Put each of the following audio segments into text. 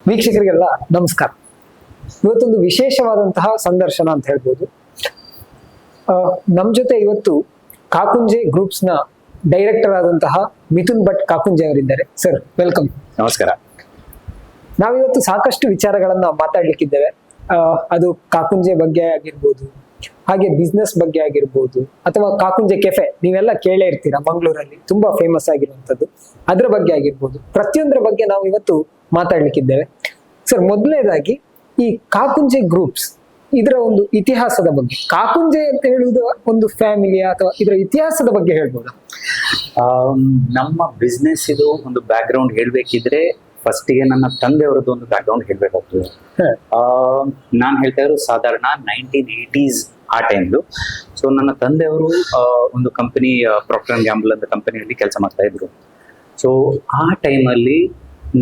ವೀಕ್ಷಕರಿಗೆಲ್ಲ ನಮಸ್ಕಾರ. ಇವತ್ತೊಂದು ವಿಶೇಷವಾದಂತಹ ಸಂದರ್ಶನ ಅಂತ ಹೇಳ್ಬೋದು. ನಮ್ಮ ಜೊತೆ ಇವತ್ತು ಕಾಕುಂಜೆ ಗ್ರೂಪ್ಸ್ ನ ಡೈರೆಕ್ಟರ್ ಆದಂತಹ ಮಿಥುನ್ ಭಟ್ ಕಾಕುಂಜೆ ಅವರಿದ್ದಾರೆ. Sir, welcome. ನಮಸ್ಕಾರ. ನಾವಿವತ್ತು ಸಾಕಷ್ಟು ವಿಚಾರಗಳನ್ನ ಮಾತಾಡ್ಲಿಕ್ಕಿದ್ದೇವೆ. ಅದು ಕಾಕುಂಜೆ ಬಗ್ಗೆ ಆಗಿರ್ಬೋದು, ಹಾಗೆ ಬಿಸ್ನೆಸ್ ಬಗ್ಗೆ ಆಗಿರ್ಬೋದು, ಅಥವಾ ಕಾಕುಂಜೆ ಕೆಫೆ ನೀವೆಲ್ಲ ಕೇಳೇ ಇರ್ತೀರಾ, ಮಂಗಳೂರಲ್ಲಿ ತುಂಬಾ ಫೇಮಸ್ ಆಗಿರುವಂತದ್ದು, ಅದ್ರ ಬಗ್ಗೆ ಆಗಿರ್ಬೋದು. ಪ್ರತಿಯೊಂದರ ಬಗ್ಗೆ ನಾವು ಇವತ್ತು ಮಾತಾಡ್ಲಿಕ್ಕಿದ್ದೇವೆ. ಸರ್, ಮೊದಲನೇದಾಗಿ ಈ ಕಾಕುಂಜೆ ಗ್ರೂಪ್ಸ್ ಇದರ ಒಂದು ಇತಿಹಾಸದ ಬಗ್ಗೆ, ಕಾಕುಂಜೆ ಅಂತ ಹೇಳುವುದು ಒಂದು ಫ್ಯಾಮಿಲಿಯ ಅಥವಾ ಇದರ ಇತಿಹಾಸದ ಬಗ್ಗೆ ಹೇಳ್ಬೋದಾ? ನಮ್ಮ ಬಿಸ್ನೆಸ್ ಇದು ಒಂದು ಬ್ಯಾಕ್ ಗ್ರೌಂಡ್ ಹೇಳ್ಬೇಕಿದ್ರೆ ಫಸ್ಟಿಗೆ ನನ್ನ ತಂದೆಯವರದ್ದು ಒಂದು ಬ್ಯಾಕ್ ಗ್ರೌಂಡ್ ಹೇಳ್ಬೇಕಾಗ್ತದೆ. ನಾನು ಹೇಳ್ತಾ ಇರೋದು ಸಾಧಾರಣ 1980s ಆ ಟೈಮ್ದು. ಸೊ ನನ್ನ ತಂದೆಯವರು ಒಂದು ಕಂಪನಿ, ಪ್ರಾಕ್ಟರ್ ಅಂಡ್ ಗ್ಯಾಂಬಲ್ ಅಂತ ಕಂಪನಿಯಲ್ಲಿ ಕೆಲಸ ಮಾಡ್ತಾ ಇದ್ರು. ಸೊ ಆ ಟೈಮಲ್ಲಿ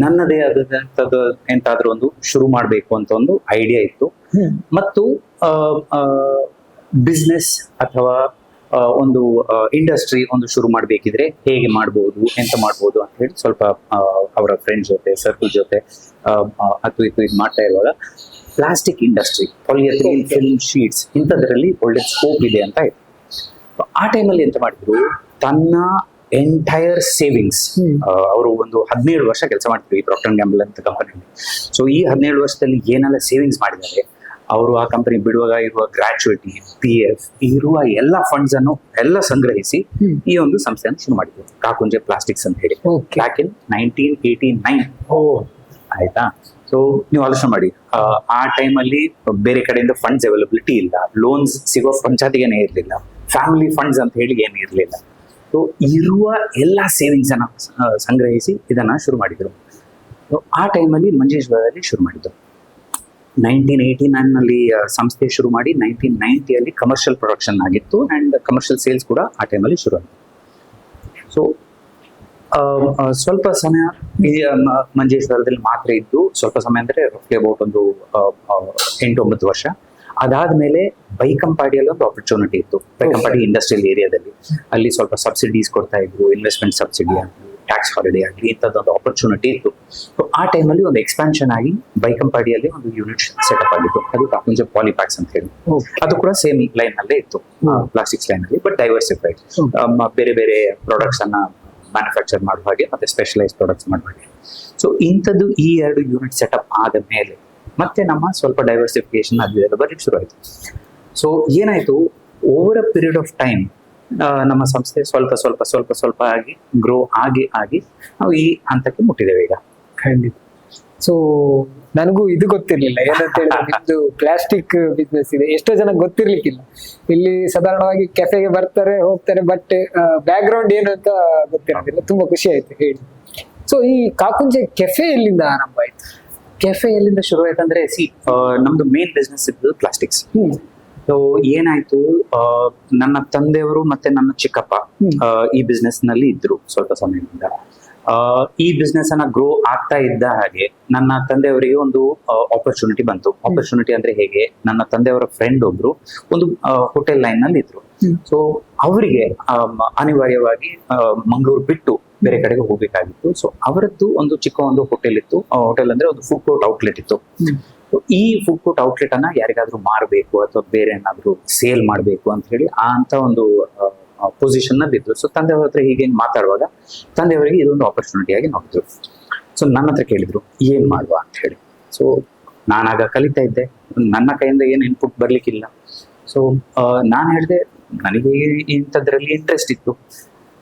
ನನ್ನದೇ ಆದಂಥದ್ದು ಎಂತಾದ್ರೂ ಒಂದು ಶುರು ಮಾಡಬೇಕು ಅಂತ ಒಂದು ಐಡಿಯಾ ಇತ್ತು. ಮತ್ತು ಬಿಸ್ನೆಸ್ ಅಥವಾ ಒಂದು ಇಂಡಸ್ಟ್ರಿ ಒಂದು ಶುರು ಮಾಡಬೇಕಿದ್ರೆ ಹೇಗೆ ಮಾಡ್ಬೋದು, ಎಂತ ಮಾಡ್ಬೋದು ಅಂತ ಹೇಳಿ ಸ್ವಲ್ಪ ಅವರ ಫ್ರೆಂಡ್ಸ್ ಜೊತೆ, ಸರ್ಕಲ್ ಜೊತೆ ಅದು ಇದು ಮಾಡ್ತಾ ಇರುವಾಗ plastic industry, polyethylene film sheets ಇಂಥದ್ರಲ್ಲಿ ಒಳ್ಳೆ ಸ್ಕೋಪ್ ಇದೆ ಅಂತ ಇತ್ತು. ಆ ಟೈಮಲ್ಲಿ ಎಂತ ಮಾಡಿದ್ರು, ತನ್ನ ಎಂಟೈರ್ ಸೇವಿಂಗ್ಸ್, ಅವರು ಒಂದು 17 ವರ್ಷ ಕೆಲಸ ಮಾಡ್ತಿದ್ರು ಈ ಪ್ರಾಕ್ಟರ್ ಅಂಡ್ ಗ್ಯಾಂಬಲ್ ಅಂತ ಕಂಪನಿಯಲ್ಲಿ. ಸೊ ಈ 17 ವರ್ಷದಲ್ಲಿ ಏನೆಲ್ಲ ಸೇವಿಂಗ್ಸ್ ಮಾಡಿದ್ದಾರೆ, ಅವರು ಆ ಕಂಪನಿ ಬಿಡುವಾಗ ಇರುವ ಗ್ರಾಚ್ಯುಯಿಟಿ, PF ಇರುವ ಎಲ್ಲ ಫಂಡ್ಸ್ ಅನ್ನು ಎಲ್ಲ ಸಂಗ್ರಹಿಸಿ ಈ ಒಂದು ಸಂಸ್ಥೆಯನ್ನು ಶುರು ಮಾಡಿದ್ರು, ಕಾಕುಂಜೆ ಪ್ಲಾಸ್ಟಿಕ್ಸ್ ಅಂತ ಹೇಳಿ. Back in 1989. ಆಯ್ತಾ? ಸೊ ನೀವು ಆಲೋಚನೆ ಮಾಡಿ, ಆ ಟೈಮಲ್ಲಿ ಬೇರೆ ಕಡೆಯಿಂದ ಫಂಡ್ಸ್ ಅವೈಲಬಿಲಿಟಿ ಇಲ್ಲ, ಲೋನ್ಸ್ ಸಿಗೋ ಪಂಚಾಯತಿಗೇನೆ ಇರಲಿಲ್ಲ, ಫ್ಯಾಮಿಲಿ ಫಂಡ್ಸ್ ಅಂತ ಹೇಳಿ ಏನು ಇರಲಿಲ್ಲ. ಸೊ ಇರುವ ಎಲ್ಲ ಸೇವಿಂಗ್ಸ್ ಅನ್ನ ಸಂಗ್ರಹಿಸಿ ಇದನ್ನ ಶುರು ಮಾಡಿದ್ರು. ಆ ಟೈಮಲ್ಲಿ ಮಂಜೇಶ್ವರದಲ್ಲಿ ಶುರು ಮಾಡಿದ್ರು. 1989ನಲ್ಲಿ ಸಂಸ್ಥೆ ಶುರು ಮಾಡಿ 1990ಯಲ್ಲಿ ಕಮರ್ಷಿಯಲ್ ಪ್ರೊಡಕ್ಷನ್ ಆಗಿತ್ತು ಅಂಡ್ ಕಮರ್ಷಿಯಲ್ ಸೇಲ್ಸ್ ಕೂಡ ಆ ಟೈಮಲ್ಲಿ ಶುರು ಆಯಿತು. ಸೊ ಸ್ವಲ್ಪ ಸಮಯ ಮಂಜೇಶ್ವರದಲ್ಲಿ ಮಾತ್ರ ಇದ್ದು, ಸ್ವಲ್ಪ ಸಮಯ ಅಂದರೆ ರಫ್ಲಿ ಅಬೌಟ್ ಒಂದು 8-9 ವರ್ಷ. ಅದಾದ್ಮೇಲೆ ಬೈಕಂಪಾಡಿಯಲ್ಲಿ ಒಂದು ಆಪರ್ಚುನಿಟಿ ಇತ್ತು. ಬೈಕಂಪಾಡಿ ಇಂಡಸ್ಟ್ರಿಯಲ್ ಏರಿಯಾದಲ್ಲಿ ಅಲ್ಲಿ ಸ್ವಲ್ಪ ಸಬ್ಸಿಡೀಸ್ ಕೊಡ್ತಾ ಇದ್ರು, ಇನ್ವೆಸ್ಟ್ಮೆಂಟ್ ಸಬ್ಸಿಡಿ ಆಗಲಿ, ಟ್ಯಾಕ್ಸ್ ಹಾಲಿಡೇ ಆಗಲಿ, ಇಂಥದ್ದೊಂದು ಆಪರ್ಚುನಿಟಿ ಇತ್ತು. ಸೊ ಆ ಟೈಮಲ್ಲಿ ಒಂದು ಎಕ್ಸ್ಪಾನ್ಷನ್ ಆಗಿ ಬೈಕಂಪಾಡಿಯಲ್ಲಿ ಒಂದು ಯೂನಿಟ್ ಸೆಟಪ್ ಆಗಿತ್ತು, ಅದು ಕಾಕುಂಜೆ ಪಾಲಿಪ್ಯಾಕ್ಸ್ ಅಂತ ಹೇಳಿ. ಅದು ಕೂಡ ಸೇಮ್ ಲೈನ್ ಅಲ್ಲೇ ಇತ್ತು, ಪ್ಲಾಸ್ಟಿಕ್ಸ್ ಲೈನ್ ಅಲ್ಲಿ, ಬಟ್ ಡೈವರ್ಸಿಫೈಡ್. ಬೇರೆ ಬೇರೆ ಪ್ರಾಡಕ್ಟ್ಸ್ ಅನ್ನ ಮ್ಯಾನುಫ್ಯಾಕ್ಚರ್ ಮಾಡುವ ಹಾಗೆ ಮತ್ತೆ ಸ್ಪೆಷಲೈಸ್ ಪ್ರಾಡಕ್ಟ್ಸ್ ಮಾಡುವ ಹಾಗೆ. ಸೊ ಇಂಥದ್ದು ಈ 2 ಯೂನಿಟ್ ಸೆಟಪ್ ಆದ ಮೇಲೆ ಮತ್ತೆ ನಮ್ಮ ಸ್ವಲ್ಪ ಡೈವರ್ಸಿಫಿಕೇಶನ್ ಅದೆಲ್ಲ ಬರ್ಲಿಕ್ಕೆ ಶುರು ಆಯಿತು. ಸೊ ಏನಾಯ್ತು, over a period of time ನಮ್ಮ ಸಂಸ್ಥೆ ಸ್ವಲ್ಪ ಸ್ವಲ್ಪ ಸ್ವಲ್ಪ ಸ್ವಲ್ಪ ಆಗಿ ಗ್ರೋ ಆಗಿ ನಾವು ಈ ಹಂತಕ್ಕೆ ಮುಟ್ಟಿದ್ದೇವೆ ಈಗ. ಖಂಡಿತ. ಸೊ ನನಗೂ ಇದು ಗೊತ್ತಿರ್ಲಿಲ್ಲ, ಏನಂತ ಹೇಳಿದ್ರೆ ನಿಮ್ದು ಪ್ಲಾಸ್ಟಿಕ್ ಬಿಸ್ನೆಸ್ ಇದೆ. ಎಷ್ಟೋ ಜನ ಗೊತ್ತಿರ್ಲಿಕ್ಕಿಲ್ಲ. ಇಲ್ಲಿ ಸಾಧಾರಣವಾಗಿ ಕೆಫೆಗೆ ಬರ್ತಾರೆ, ಹೋಗ್ತಾರೆ, ಬಟ್ ಬ್ಯಾಕ್ ಗ್ರೌಂಡ್ ಏನು ಅಂತ ಗೊತ್ತಿರೋದಿಲ್ಲ. ತುಂಬಾ ಖುಷಿ ಆಯ್ತು ಹೇಳಿ. ಸೊ ಈ ಕಾಕುಂಜೆ ಕೆಫೆ ಎಲ್ಲಿಂದ ಆರಂಭ ಆಯ್ತು? ಕೆಫೆ ಎಲ್ಲಿಂದ ಶುರು ಆಯ್ತಂದ್ರೆ, ನಮ್ದು ಮೇನ್ ಬಿಸ್ನೆಸ್ ಇದ್ದು ಪ್ಲಾಸ್ಟಿಕ್ಸ್. ಸೊ ಏನಾಯ್ತು, ನನ್ನ ತಂದೆಯವರು ಮತ್ತೆ ನನ್ನ ಚಿಕ್ಕಪ್ಪ ಈ ಬಿಸ್ನೆಸ್ ನಲ್ಲಿ ಇದ್ರು ಸ್ವಲ್ಪ ಸಮಯದಿಂದ. ಈ ಬಿಸ್ನೆಸ್ ಅನ್ನ ಗ್ರೋ ಆಗ್ತಾ ಇದ್ದ ಹಾಗೆ ನನ್ನ ತಂದೆಯವರಿಗೆ ಒಂದು ಆಪರ್ಚುನಿಟಿ ಬಂತು. ಆಪರ್ಚುನಿಟಿ ಅಂದ್ರೆ ಹೇಗೆ, ನನ್ನ ತಂದೆಯವರ ಫ್ರೆಂಡ್ ಒಬ್ರು ಒಂದು ಹೋಟೆಲ್ ಲೈನ್ ನಲ್ಲಿ ಇದ್ರು. ಸೊ ಅವರಿಗೆ ಅನಿವಾರ್ಯವಾಗಿ ಮಂಗಳೂರು ಬಿಟ್ಟು ಬೇರೆ ಕಡೆಗೆ ಹೋಗ್ಬೇಕಾಗಿತ್ತು. ಸೊ ಅವರದ್ದು ಒಂದು ಚಿಕ್ಕ ಒಂದು ಹೋಟೆಲ್ ಇತ್ತು. ಹೋಟೆಲ್ ಅಂದ್ರೆ ಒಂದು ಫುಡ್ ಕೋರ್ಟ್ ಔಟ್ಲೆಟ್ ಇತ್ತು. ಈ ಫುಡ್ ಕೋರ್ಟ್ ಔಟ್ಲೆಟ್ ಅನ್ನ ಯಾರಿಗಾದ್ರೂ ಮಾರಬೇಕು ಅಥವಾ ಬೇರೆ ಏನಾದ್ರು ಸೇಲ್ ಮಾಡಬೇಕು ಅಂತ ಹೇಳಿ ಅಂತ ಒಂದು ಪೊಸಿಷನ್ ನಲ್ಲಿ ಇದ್ರು. ಸೊ ತಂದೆಯವ್ರ ಹತ್ರ ಹೀಗೆ ಮಾತಾಡುವಾಗ ತಂದೆಯವರಿಗೆ ಇದೊಂದು ಆಪರ್ಚುನಿಟಿ ಆಗಿ ನೋಡಿದ್ರು. ಸೊ ನನ್ನ ಹತ್ರ ಕೇಳಿದ್ರು ಏನ್ ಮಾಡುವ ಅಂತ ಹೇಳಿ. ಸೊ ನಾನಾಗ ಕಲಿತಾ ಇದ್ದೆ, ನನ್ನ ಕೈಯಿಂದ ಏನು ಇನ್ಪುಟ್ ಬರ್ಲಿಕ್ಕಿಲ್ಲ. ಸೊ ನಾನು ಹೇಳಿದೆ ನನಗೆ ಇಂಥದ್ರಲ್ಲಿ ಇಂಟ್ರೆಸ್ಟ್ ಇತ್ತು.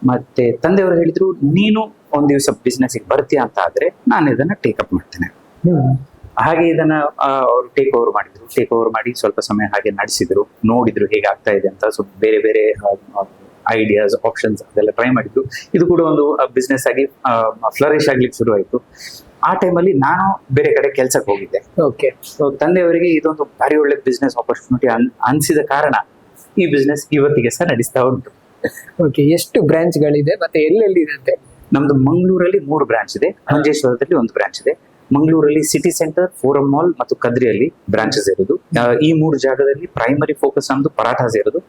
ಮತ್ತೆ ತಂದೆಯವರು ಹೇಳಿದ್ರು, ನೀನು ಒಂದ್ ದಿವಸ ಬಿಸ್ನೆಸ್ಗೆ ಬರ್ತೀಯ ಅಂತ ಆದ್ರೆ ನಾನು ಇದನ್ನ ಟೇಕಪ್ ಮಾಡ್ತೇನೆ. ಹಾಗೆ ಇದನ್ನ ಅವರು ಟೇಕ್ ಓವರ್ ಮಾಡಿ ಸ್ವಲ್ಪ ಸಮಯ ಹಾಗೆ ನಡೆಸಿದ್ರು, ನೋಡಿದ್ರು ಹೇಗೆ ಆಗ್ತಾ ಇದೆ ಅಂತ. ಸೊ ಬೇರೆ ಬೇರೆ ಐಡಿಯಾಸ್, ಆಪ್ಷನ್ಸ್ ಅದೆಲ್ಲ ಟ್ರೈ ಮಾಡಿದ್ರು. ಇದು ಕೂಡ ಒಂದು ಬಿಸ್ನೆಸ್ ಆಗಿ ಫ್ಲರಿಶ್ ಆಗ್ಲಿಕ್ಕೆ ಶುರು ಆಯ್ತು. ಆ ಟೈಮಲ್ಲಿ ನಾನು ಬೇರೆ ಕಡೆ ಕೆಲ್ಸಕ್ಕೆ ಹೋಗಿದ್ದೆ. ಓಕೆ. ಸೊ ತಂದೆಯವರಿಗೆ ಇದೊಂದು ಭಾರಿ ಒಳ್ಳೆ ಬಿಸ್ನೆಸ್ ಆಪರ್ಚುನಿಟಿ ಅನ್ಸಿದ ಕಾರಣ ಈ ಬಿಸ್ನೆಸ್ ಇವತ್ತಿಗೆ ಸಹ ನಡೆಸ್ತಾ ಉಂಟು. ಓಕೆ. ಎಷ್ಟು ಬ್ರಾಂಚ್ಗಳಿದೆ ಮತ್ತೆ ಎಲ್ಲೆಲ್ಲಿ ಇದೆ ಅಂತ? ನಮ್ದು ಮಂಗಳೂರಲ್ಲಿ 3 ಬ್ರಾಂಚ್ ಇದೆ, ಮಂಜೇಶ್ವರದಲ್ಲಿ 1 ಬ್ರಾಂಚ್ ಇದೆ. ಮಂಗಳೂರಲ್ಲಿ ಸಿಟಿ ಸೆಂಟರ್, ಫೋರಂ ಮಾಲ್ ಮತ್ತು ಕದ್ರಿಯಲ್ಲಿ ಬ್ರಾಂಚಸ್ ಇರೋದು. ಈ 3 ಜಾಗದಲ್ಲಿ ಪ್ರೈಮರಿ ಫೋಕಸ್ ನಮ್ದು ಪರಾಠಾಸ್ ಇರೋದು.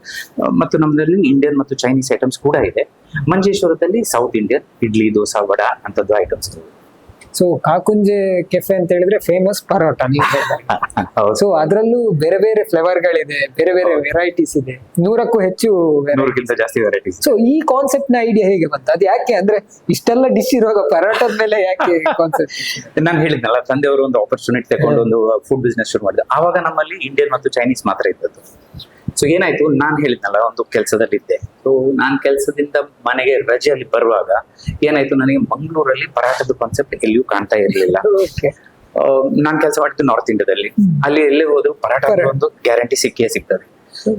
ಮತ್ತು ನಮ್ಮದಲ್ಲಿ ಇಂಡಿಯನ್ ಮತ್ತು ಚೈನೀಸ್ ಐಟಮ್ಸ್ ಕೂಡ ಇದೆ. ಮಂಜೇಶ್ವರದಲ್ಲಿ ಸೌತ್ ಇಂಡಿಯನ್, ಇಡ್ಲಿ, ದೋಸಾ, ವಡಾ ಅಂತದ್ದು ಐಟಮ್ಸ್ ಇರೋದು. ಸೊ ಕಾಕುಂಜೆ ಕೆಫೆ ಅಂತ ಹೇಳಿದ್ರೆ ಫೇಮಸ್ ಪರೋಟ ನೀವು ಹೌದು. ಸೊ ಅದ್ರಲ್ಲೂ ಬೇರೆ ಬೇರೆ ಫ್ಲೇವರ್ ಗಳಿದೆ, ಬೇರೆ ಬೇರೆ ವೆರೈಟೀಸ್ ಇದೆ, 100ಕ್ಕೂ ಹೆಚ್ಚು. 100ಕ್ಕಿಂತ ಜಾಸ್ತಿ ವೆರೈಟೀಸ್. ಸೊ ಈ ಕಾನ್ಸೆಪ್ಟ್ ನ ಐಡಿಯಾ ಹೇಗೆ ಬಂತು? ಅದು ಯಾಕೆ ಅಂದ್ರೆ ಇಷ್ಟೆಲ್ಲ ಡಿಶ್ ಇರುವಾಗ ಪರೋಟದ ಮೇಲೆ ಯಾಕೆ ಕಾನ್ಸೆಪ್ಟ್? ನಾನು ಹೇಳಿದ್ನಲ್ಲ, ತಂದೆಯವರು ಒಂದು ಆಪರ್ಚುನಿಟಿ ತಗೊಂಡು ಒಂದು ಫುಡ್ ಬಿಸ್ನೆಸ್ ಶುರು ಮಾಡಿದ್ರು. ಆವಾಗ ನಮ್ಮಲ್ಲಿ ಇಂಡಿಯನ್ ಮತ್ತು ಚೈನೀಸ್ ಮಾತ್ರ ಇದ್ದದ್ದು. ಸೊ ಏನಾಯ್ತು, ನಾನು ಹೇಳಿದ್ನಲ್ಲ ಒಂದು ಕೆಲಸದಲ್ಲಿದ್ದೆ. ಸೊ ನಾನು ಕೆಲಸದಿಂದ ಮನೆಗೆ ರಜೆಯಲ್ಲಿ ಬರುವಾಗ ಏನಾಯ್ತು, ನನಗೆ ಮಂಗಳೂರಲ್ಲಿ ಪರಾಟದ ಕಾನ್ಸೆಪ್ಟ್ ಎಲ್ಲಿಯೂ ಕಾಣ್ತಾ ಇರಲಿಲ್ಲ. ನಾನು ಕೆಲಸ ಮಾಡ್ತಿದ್ದೆ ನಾರ್ತ್ ಇಂಡಿಯಾದಲ್ಲಿ, ಅಲ್ಲಿ ಎಲ್ಲೇ ಹೋದ್ರು ಪರಾಟ ಒಂದು ಗ್ಯಾರಂಟಿ ಸಿಕ್ಕೇ ಸಿಗ್ತದೆ.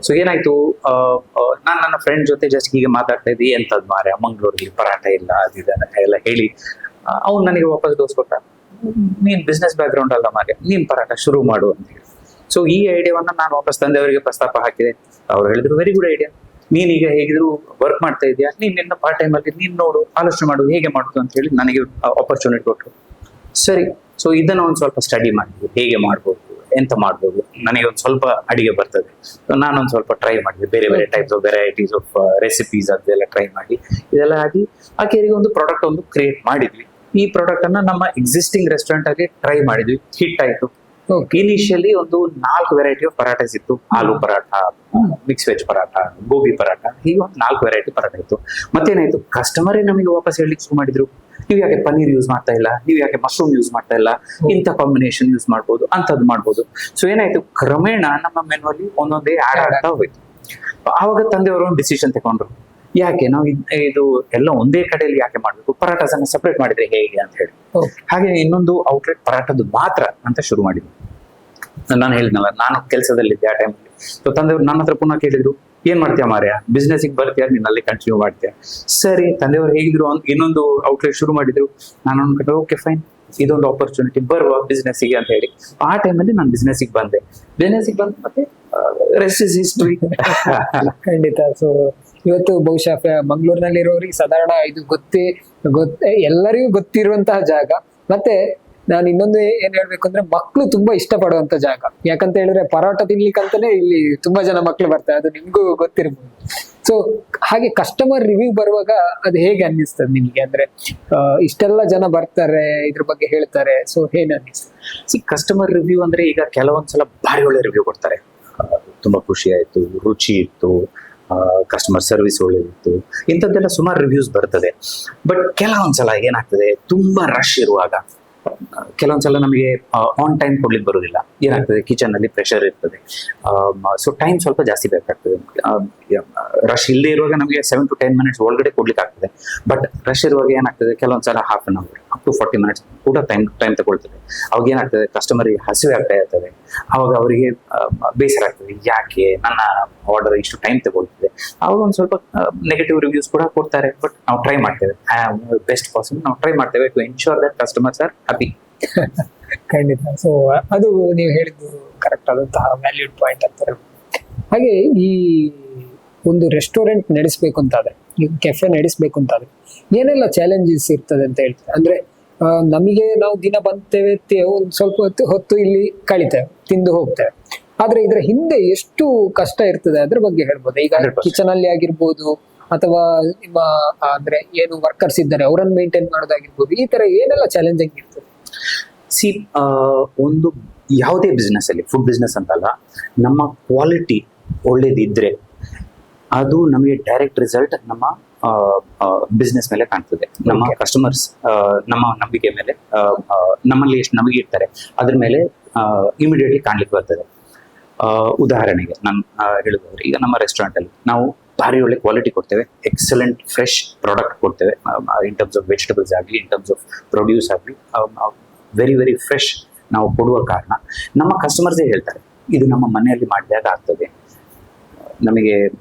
ಸೊ ಏನಾಯ್ತು, ನಾನು ನನ್ನ ಫ್ರೆಂಡ್ ಜೊತೆ ಜಸ್ಟ್ ಹೀಗೆ ಮಾತಾಡ್ತಾ ಇದ್ದೆ, ಎಂತದ್ ಮಾರೆ ಮಂಗಳೂರಲ್ಲಿ ಪರಾಟ ಇಲ್ಲ ಅದಿದೆ ಎಲ್ಲ ಹೇಳಿ ಅವ್ನು ನನಗೆ ವಾಪಸ್ ಡೋಸ್ ಕೊಟ್ಟ. ನೀನ್ ಬಿಸ್ನೆಸ್ ಬ್ಯಾಕ್ ಗ್ರೌಂಡ್ ಅಲ್ಲ ಮಾರೆ, ನೀನ್ ಪರಾಟ ಶುರು ಮಾಡು ಅಂತ ಹೇಳಿ. ಸೊ ಈ ಐಡಿಯಾವನ್ನ ನಾನು ವಾಪಸ್ ತಂದೆಯವರಿಗೆ ಪ್ರಸ್ತಾಪ ಹಾಕಿದೆ. ಅವ್ರು ಹೇಳಿದ್ರು ವೆರಿ ಗುಡ್ ಐಡಿಯಾ, ನೀನೀಗ ಹೇಗಿದ್ರು ವರ್ಕ್ ಮಾಡ್ತಾ ಇದೆಯಾ, ನೀನ್ ನಿನ್ನ ಪಾರ್ಟ್ ಟೈಮ್ ಅಲ್ಲಿ ನೀನ್ ನೋಡು, ಆಲೋಚನೆ ಮಾಡು ಹೇಗೆ ಮಾಡುದು ಅಂತ ಹೇಳಿ ನನಗೆ ಆಪರ್ಚುನಿಟಿ ಕೊಟ್ಟರು. ಸರಿ, ಸೊ ಇದನ್ನ ಒಂದು ಸ್ವಲ್ಪ ಸ್ಟಡಿ ಮಾಡಿದ್ವಿ, ಹೇಗೆ ಮಾಡ್ಬೋದು, ಎಂತ ಮಾಡ್ಬೋದು. ನನಗೆ ಒಂದು ಸ್ವಲ್ಪ ಅಡಿಗೆ ಬರ್ತದೆ, ನಾನೊಂದು ಸ್ವಲ್ಪ ಟ್ರೈ ಮಾಡಿದೆ, ಬೇರೆ ಬೇರೆ types of varieties of recipes ಅದೆಲ್ಲ ಟ್ರೈ ಮಾಡಿ ಇದೆಲ್ಲ ಆಗಿ ಆಕೆಗೆ ಒಂದು ಪ್ರಾಡಕ್ಟ್ ಒಂದು ಕ್ರಿಯೇಟ್ ಮಾಡಿದ್ವಿ. ಈ ಪ್ರಾಡಕ್ಟ್ ಅನ್ನ ನಮ್ಮ ಎಕ್ಸಿಸ್ಟಿಂಗ್ ರೆಸ್ಟೋರೆಂಟ್ ಅಲ್ಲಿ ಟ್ರೈ ಮಾಡಿದ್ವಿ, ಹಿಟ್ ಆಯ್ತು. ಇನಿಷಿಯಲಿ ಒಂದು 4 ವೆರೈಟಿ ಆಫ್ ಪರಾಟಸ್ ಇತ್ತು. ಆಲೂ ಪರಾಟ, ಮಿಕ್ಸ್ ವೆಜ್ ಪರಾಟ, ಗೋಬಿ ಪರಾಟ, ಹೀಗೆ ಒಂದು 4 ವೆರೈಟಿ ಪರಾಟ ಇತ್ತು. ಮತ್ತೇನಾಯ್ತು, ಕಸ್ಟಮರೇ ನಮಗೆ ವಾಪಸ್ ಹೇಳಲಿಕ್ಕೆ ಶುರು ಮಾಡಿದ್ರು, ನೀವು ಯಾಕೆ ಪನ್ನೀರ್ ಯೂಸ್ ಮಾಡ್ತಾ ಇಲ್ಲ, ನೀವು ಯಾಕೆ ಮಶ್ರೂಮ್ ಯೂಸ್ ಮಾಡ್ತಾ ಇಲ್ಲ, ಇಂಥ ಕಾಂಬಿನೇಷನ್ ಯೂಸ್ ಮಾಡ್ಬೋದು, ಅಂಥದ್ದು ಮಾಡ್ಬೋದು. ಸೊ ಏನಾಯ್ತು, ಕ್ರಮೇಣ ನಮ್ಮ ಮೆನುವಲ್ಲಿ ಒಂದೊಂದೇ ಆಡ್ ಆಗ್ತಾ ಹೋಯ್ತು. ಆವಾಗ ತಂದೆಯವರು ಒಂದು ಡಿಸಿಷನ್ ತಗೊಂಡ್ರು, ಯಾಕೆ ನಾವು ಇದು ಎಲ್ಲ ಒಂದೇ ಕಡೆಯಲ್ಲಿ ಯಾಕೆ ಮಾಡ್ಬೇಕು, ಪರಾಟಸ್ ಅನ್ನ ಸಪರೇಟ್ ಮಾಡಿದ್ರೆ ಹೇಗೆ ಅಂತ ಹೇಳಿ. ಹಾಗೆ ಇನ್ನೊಂದು ಔಟ್ಲೆಟ್ ಪರಾಟದ್ದು ಮಾತ್ರ ಅಂತ ಶುರು ಮಾಡಿದ್ವಿ. ನಾನು ಹೇಳಿದ್ನಲ್ಲ, ನಾನು ಕೆಲಸದಲ್ಲಿದ್ದೆ ಆ ಟೈಮಲ್ಲಿ. ಸೊ ತಂದೆಯವರು ನನ್ನ ಹತ್ರ ಪುನಃ ಕೇಳಿದ್ರು, ಏನ್ ಮಾಡ್ತೀಯ ಮಾರ್ಯ, ಬಿಸ್ನೆಸ್ಗೆ ಬರ್ತೀಯಾ, ನೀನ್ ಅಲ್ಲಿ ಕಂಟಿನ್ಯೂ ಮಾಡ್ತೀಯ? ಸರಿ, ತಂದೆಯವರು ಹೇಗಿದ್ರು ಇನ್ನೊಂದು ಔಟ್ಲೆಟ್ ಶುರು ಮಾಡಿದ್ರು. ನಾನು ಅನ್ಕೊಂಡೆ ಓಕೆ ಫೈನ್, ಇದೊಂದು ಆಪರ್ಚುನಿಟಿ, ಬರುವ ಬಿಸ್ನೆಸ್ಸಿಗೆ ಅಂತ ಹೇಳಿ ಆ ಟೈಮಲ್ಲಿ ನಾನು ಬಿಸ್ನೆಸ್ಸಿಗೆ ಬಂದೆ. ಮತ್ತೆ ರೆಸ್ಟ್ ಇಸ್ ಹಿಸ್ಟರಿ. ಖಂಡಿತ. ಸೊ ಇವತ್ತು ಬಹುಶಃ ಮಂಗಳೂರಿನಲ್ಲಿರೋರಿಗೆ ಸಾಧಾರಣ ಇದು ಎಲ್ಲರಿಗೂ ಗೊತ್ತಿರುವಂತಹ ಜಾಗ. ಮತ್ತೆ ನಾನು ಇನ್ನೊಂದು ಏನ್ ಹೇಳ್ಬೇಕು ಅಂದ್ರೆ, ಮಕ್ಳು ತುಂಬಾ ಇಷ್ಟಪಡುವಂತ ಜಾಗ. ಯಾಕಂತ ಹೇಳಿದ್ರೆ ಪರೋಟ ತಿನ್ಲಿಕ್ಕಂತಾನೆ ಇಲ್ಲಿ ತುಂಬಾ ಜನ ಮಕ್ಳು ಬರ್ತಾರೆ, ಅದು ನಿಮ್ಗೂ ಗೊತ್ತಿರ್ಬೋದು. ಸೊ ಹಾಗೆ ಕಸ್ಟಮರ್ ರಿವ್ಯೂ ಬರುವಾಗ ಅದು ಹೇಗೆ ಅನ್ನಿಸ್ತದೆ ನಿಮ್ಗೆ? ಅಂದ್ರೆ ಇಷ್ಟೆಲ್ಲ ಜನ ಬರ್ತಾರೆ, ಇದ್ರ ಬಗ್ಗೆ ಹೇಳ್ತಾರೆ, ಸೊ ಏನ್ ಅನ್ನಿಸ್ತದೆ? ಕಸ್ಟಮರ್ ರಿವ್ಯೂ ಅಂದ್ರೆ ಈಗ ಕೆಲವೊಂದ್ಸಲ ಭಾರಿ ಒಳ್ಳೆ ರಿವ್ಯೂ ಕೊಡ್ತಾರೆ, ತುಂಬಾ ಖುಷಿ ಆಯ್ತು, ರುಚಿ ಇತ್ತು, ಕಸ್ಟಮರ್ ಸರ್ವಿಸ್ ಒಳ್ಳೆದಿತ್ತು, ಇಂಥದ್ದೆಲ್ಲ ಸುಮಾರು ರಿವ್ಯೂಸ್ ಬರ್ತದೆ. ಬಟ್ ಕೆಲವೊಂದ್ಸಲ ಏನಾಗ್ತದೆ, ತುಂಬಾ ರಶ್ ಇರುವಾಗ ಕೆಲವೊಂದ್ಸಲ ನಮಗೆ ಆನ್ ಟೈಮ್ ಕೊಡ್ಲಿಕ್ಕೆ ಬರುವುದಿಲ್ಲ. ಏನಾಗ್ತದೆ, ಕಿಚನ್ ಅಲ್ಲಿ ಪ್ರೆಷರ್ ಇರ್ತದೆ, ಸೊ ಟೈಮ್ ಸ್ವಲ್ಪ ಜಾಸ್ತಿ ಬೇಕಾಗ್ತದೆ. ರಶ್ ಇಲ್ಲದೆ ಇರುವಾಗ ನಮಗೆ 7 to 10 minutes ಒಳಗಡೆ ಕೊಡ್ಲಿಕ್ಕೆ ಆಗ್ತದೆ. ಬಟ್ ರಶ್ ಇರುವಾಗ ಏನಾಗ್ತದೆ, ಕೆಲವೊಂದ್ಸಲ half an hour up to 40 minutes ಕೂಡ ಟೈಮ್ ತಗೊಳ್ತದೆ. ಅವಾಗ ಏನಾಗ್ತದೆ, ಕಸ್ಟಮರಿಗೆ ಹಸಿವೆ ಆಗ್ತಾ ಇರ್ತದೆ. ಅವಾಗ ಅವರಿಗೆ ಬೇಸರ ಆಗ್ತದೆ, ಯಾಕೆ ನನ್ನ ಆರ್ಡರ್ ಇಷ್ಟು ಟೈಮ್ ತಗೊಳ್ತದೆ. ಅವಾಗ ಒಂದು ಸ್ವಲ್ಪ ನೆಗೆಟಿವ್ ರಿವ್ಯೂಸ್ ಕೂಡ ಕೊಡ್ತಾರೆ. ಬಟ್ ನಾವು ಟ್ರೈ ಮಾಡ್ತೇವೆ, ಬೆಸ್ಟ್ ಪಾಸಿಬಲ್ ನಾವು ಟ್ರೈ ಮಾಡ್ತೇವೆ to ensure that customers are happy. ಖಂಡಿತ. ಸೊ ಅದು ನೀವು ಹೇಳಿದ್ದು ಕರೆಕ್ಟ್ ಆದಂತಹ ವ್ಯಾಲ್ಯೂಡ್ ಪಾಯಿಂಟ್ ಅಂತಾರೆ. ಹಾಗೆ ಈ ಒಂದು ರೆಸ್ಟೋರೆಂಟ್ ನಡೆಸಬೇಕು ಅಂತಾದ್ರೆ, ಈ ಕೆಫೆ ನಡೆಸಬೇಕು ಅಂತಾದ್ರೆ ಏನೆಲ್ಲ ಚಾಲೆಂಜಸ್ ಇರ್ತದೆ ಅಂತ ಹೇಳ್ತಾರೆ? ಅಂದ್ರೆ ನಮಗೆ ನಾವು ದಿನ ಬಂತೇವೆ, ಒಂದು ಸ್ವಲ್ಪ ಹೊತ್ತು ಇಲ್ಲಿ ಕಳಿತೇವೆ, ತಿಂದು ಹೋಗ್ತೇವೆ. ಆದ್ರೆ ಇದ್ರ ಹಿಂದೆ ಎಷ್ಟು ಕಷ್ಟ ಇರ್ತದೆ ಅದ್ರ ಬಗ್ಗೆ ಹೇಳ್ಬೋದು. ಈಗ ಕಿಚನ್ ಅಲ್ಲಿ ಆಗಿರ್ಬೋದು, ಅಥವಾ ನಿಮ್ಮ ಅಂದ್ರೆ ಏನು ವರ್ಕರ್ಸ್ ಇದ್ದಾರೆ ಅವರನ್ನು ಮೇಂಟೈನ್ ಮಾಡೋದಾಗಿರ್ಬೋದು, ಈ ತರ ಏನೆಲ್ಲ ಚಾಲೆಂಜಿಂಗ್ ಇರ್ತದೆ? ಒಂದು ಯಾವುದೇ ಬಿಸ್ನೆಸ್ ಅಲ್ಲಿ, ಫುಡ್ ಬಿಸ್ನೆಸ್ ಅಂತಲ್ಲ, ನಮ್ಮ ಕ್ವಾಲಿಟಿ ಒಳ್ಳೇದಿದ್ರೆ ಅದು ನಮಗೆ ಡೈರೆಕ್ಟ್ ರಿಸಲ್ಟ್ ನಮ್ಮ ಬಿಸ್ನೆಸ್ ಮೇಲೆ ಕಾಣ್ತದೆ. ನಮ್ಮ ಕಸ್ಟಮರ್ಸ್ ನಮ್ಮ ನಂಬಿಕೆ ಮೇಲೆ, ನಮ್ಮಲ್ಲಿ ಎಷ್ಟು ನಂಬಿಕೆ ಇರ್ತಾರೆ ಅದ್ರ ಮೇಲೆ ಇಮಿಡಿಯೇಟ್ಲಿ ಕಾಣ್ಲಿಕ್ಕೆ ಬರ್ತದೆ. ಉದಾಹರಣೆಗೆ ನಾನು ಹೇಳಿದ್ರೆ, ಈಗ ನಮ್ಮ ರೆಸ್ಟೋರೆಂಟ್ ಅಲ್ಲಿ ನಾವು ಭಾರಿ ಒಳ್ಳೆ ಕ್ವಾಲಿಟಿ ಕೊಡ್ತೇವೆ, ಎಕ್ಸಲೆಂಟ್ ಫ್ರೆಶ್ ಪ್ರಾಡಕ್ಟ್ ಕೊಡ್ತೇವೆ. ಇನ್ ಟರ್ಮ್ಸ್ ಆಫ್ ವೆಜಿಟಬಲ್ಸ್ ಆಗಲಿ, ಇನ್ ಟರ್ಮ್ಸ್ ಆಫ್ ಪ್ರೊಡ್ಯೂಸ್ ಆಗಲಿ, ವೆರಿ ವೆರಿ ಫ್ರೆಶ್ ನಾವು ಕೊಡುವ ಕಾರಣ ನಮ್ಮ ಕಸ್ಟಮರ್ಸೇ ಹೇಳ್ತಾರೆ, ಇದು ನಮ್ಮ ಮನೆಯಲ್ಲಿ ಮಾಡಿದಾಗ ಆಗ್ತದೆ, ನಮಗೆ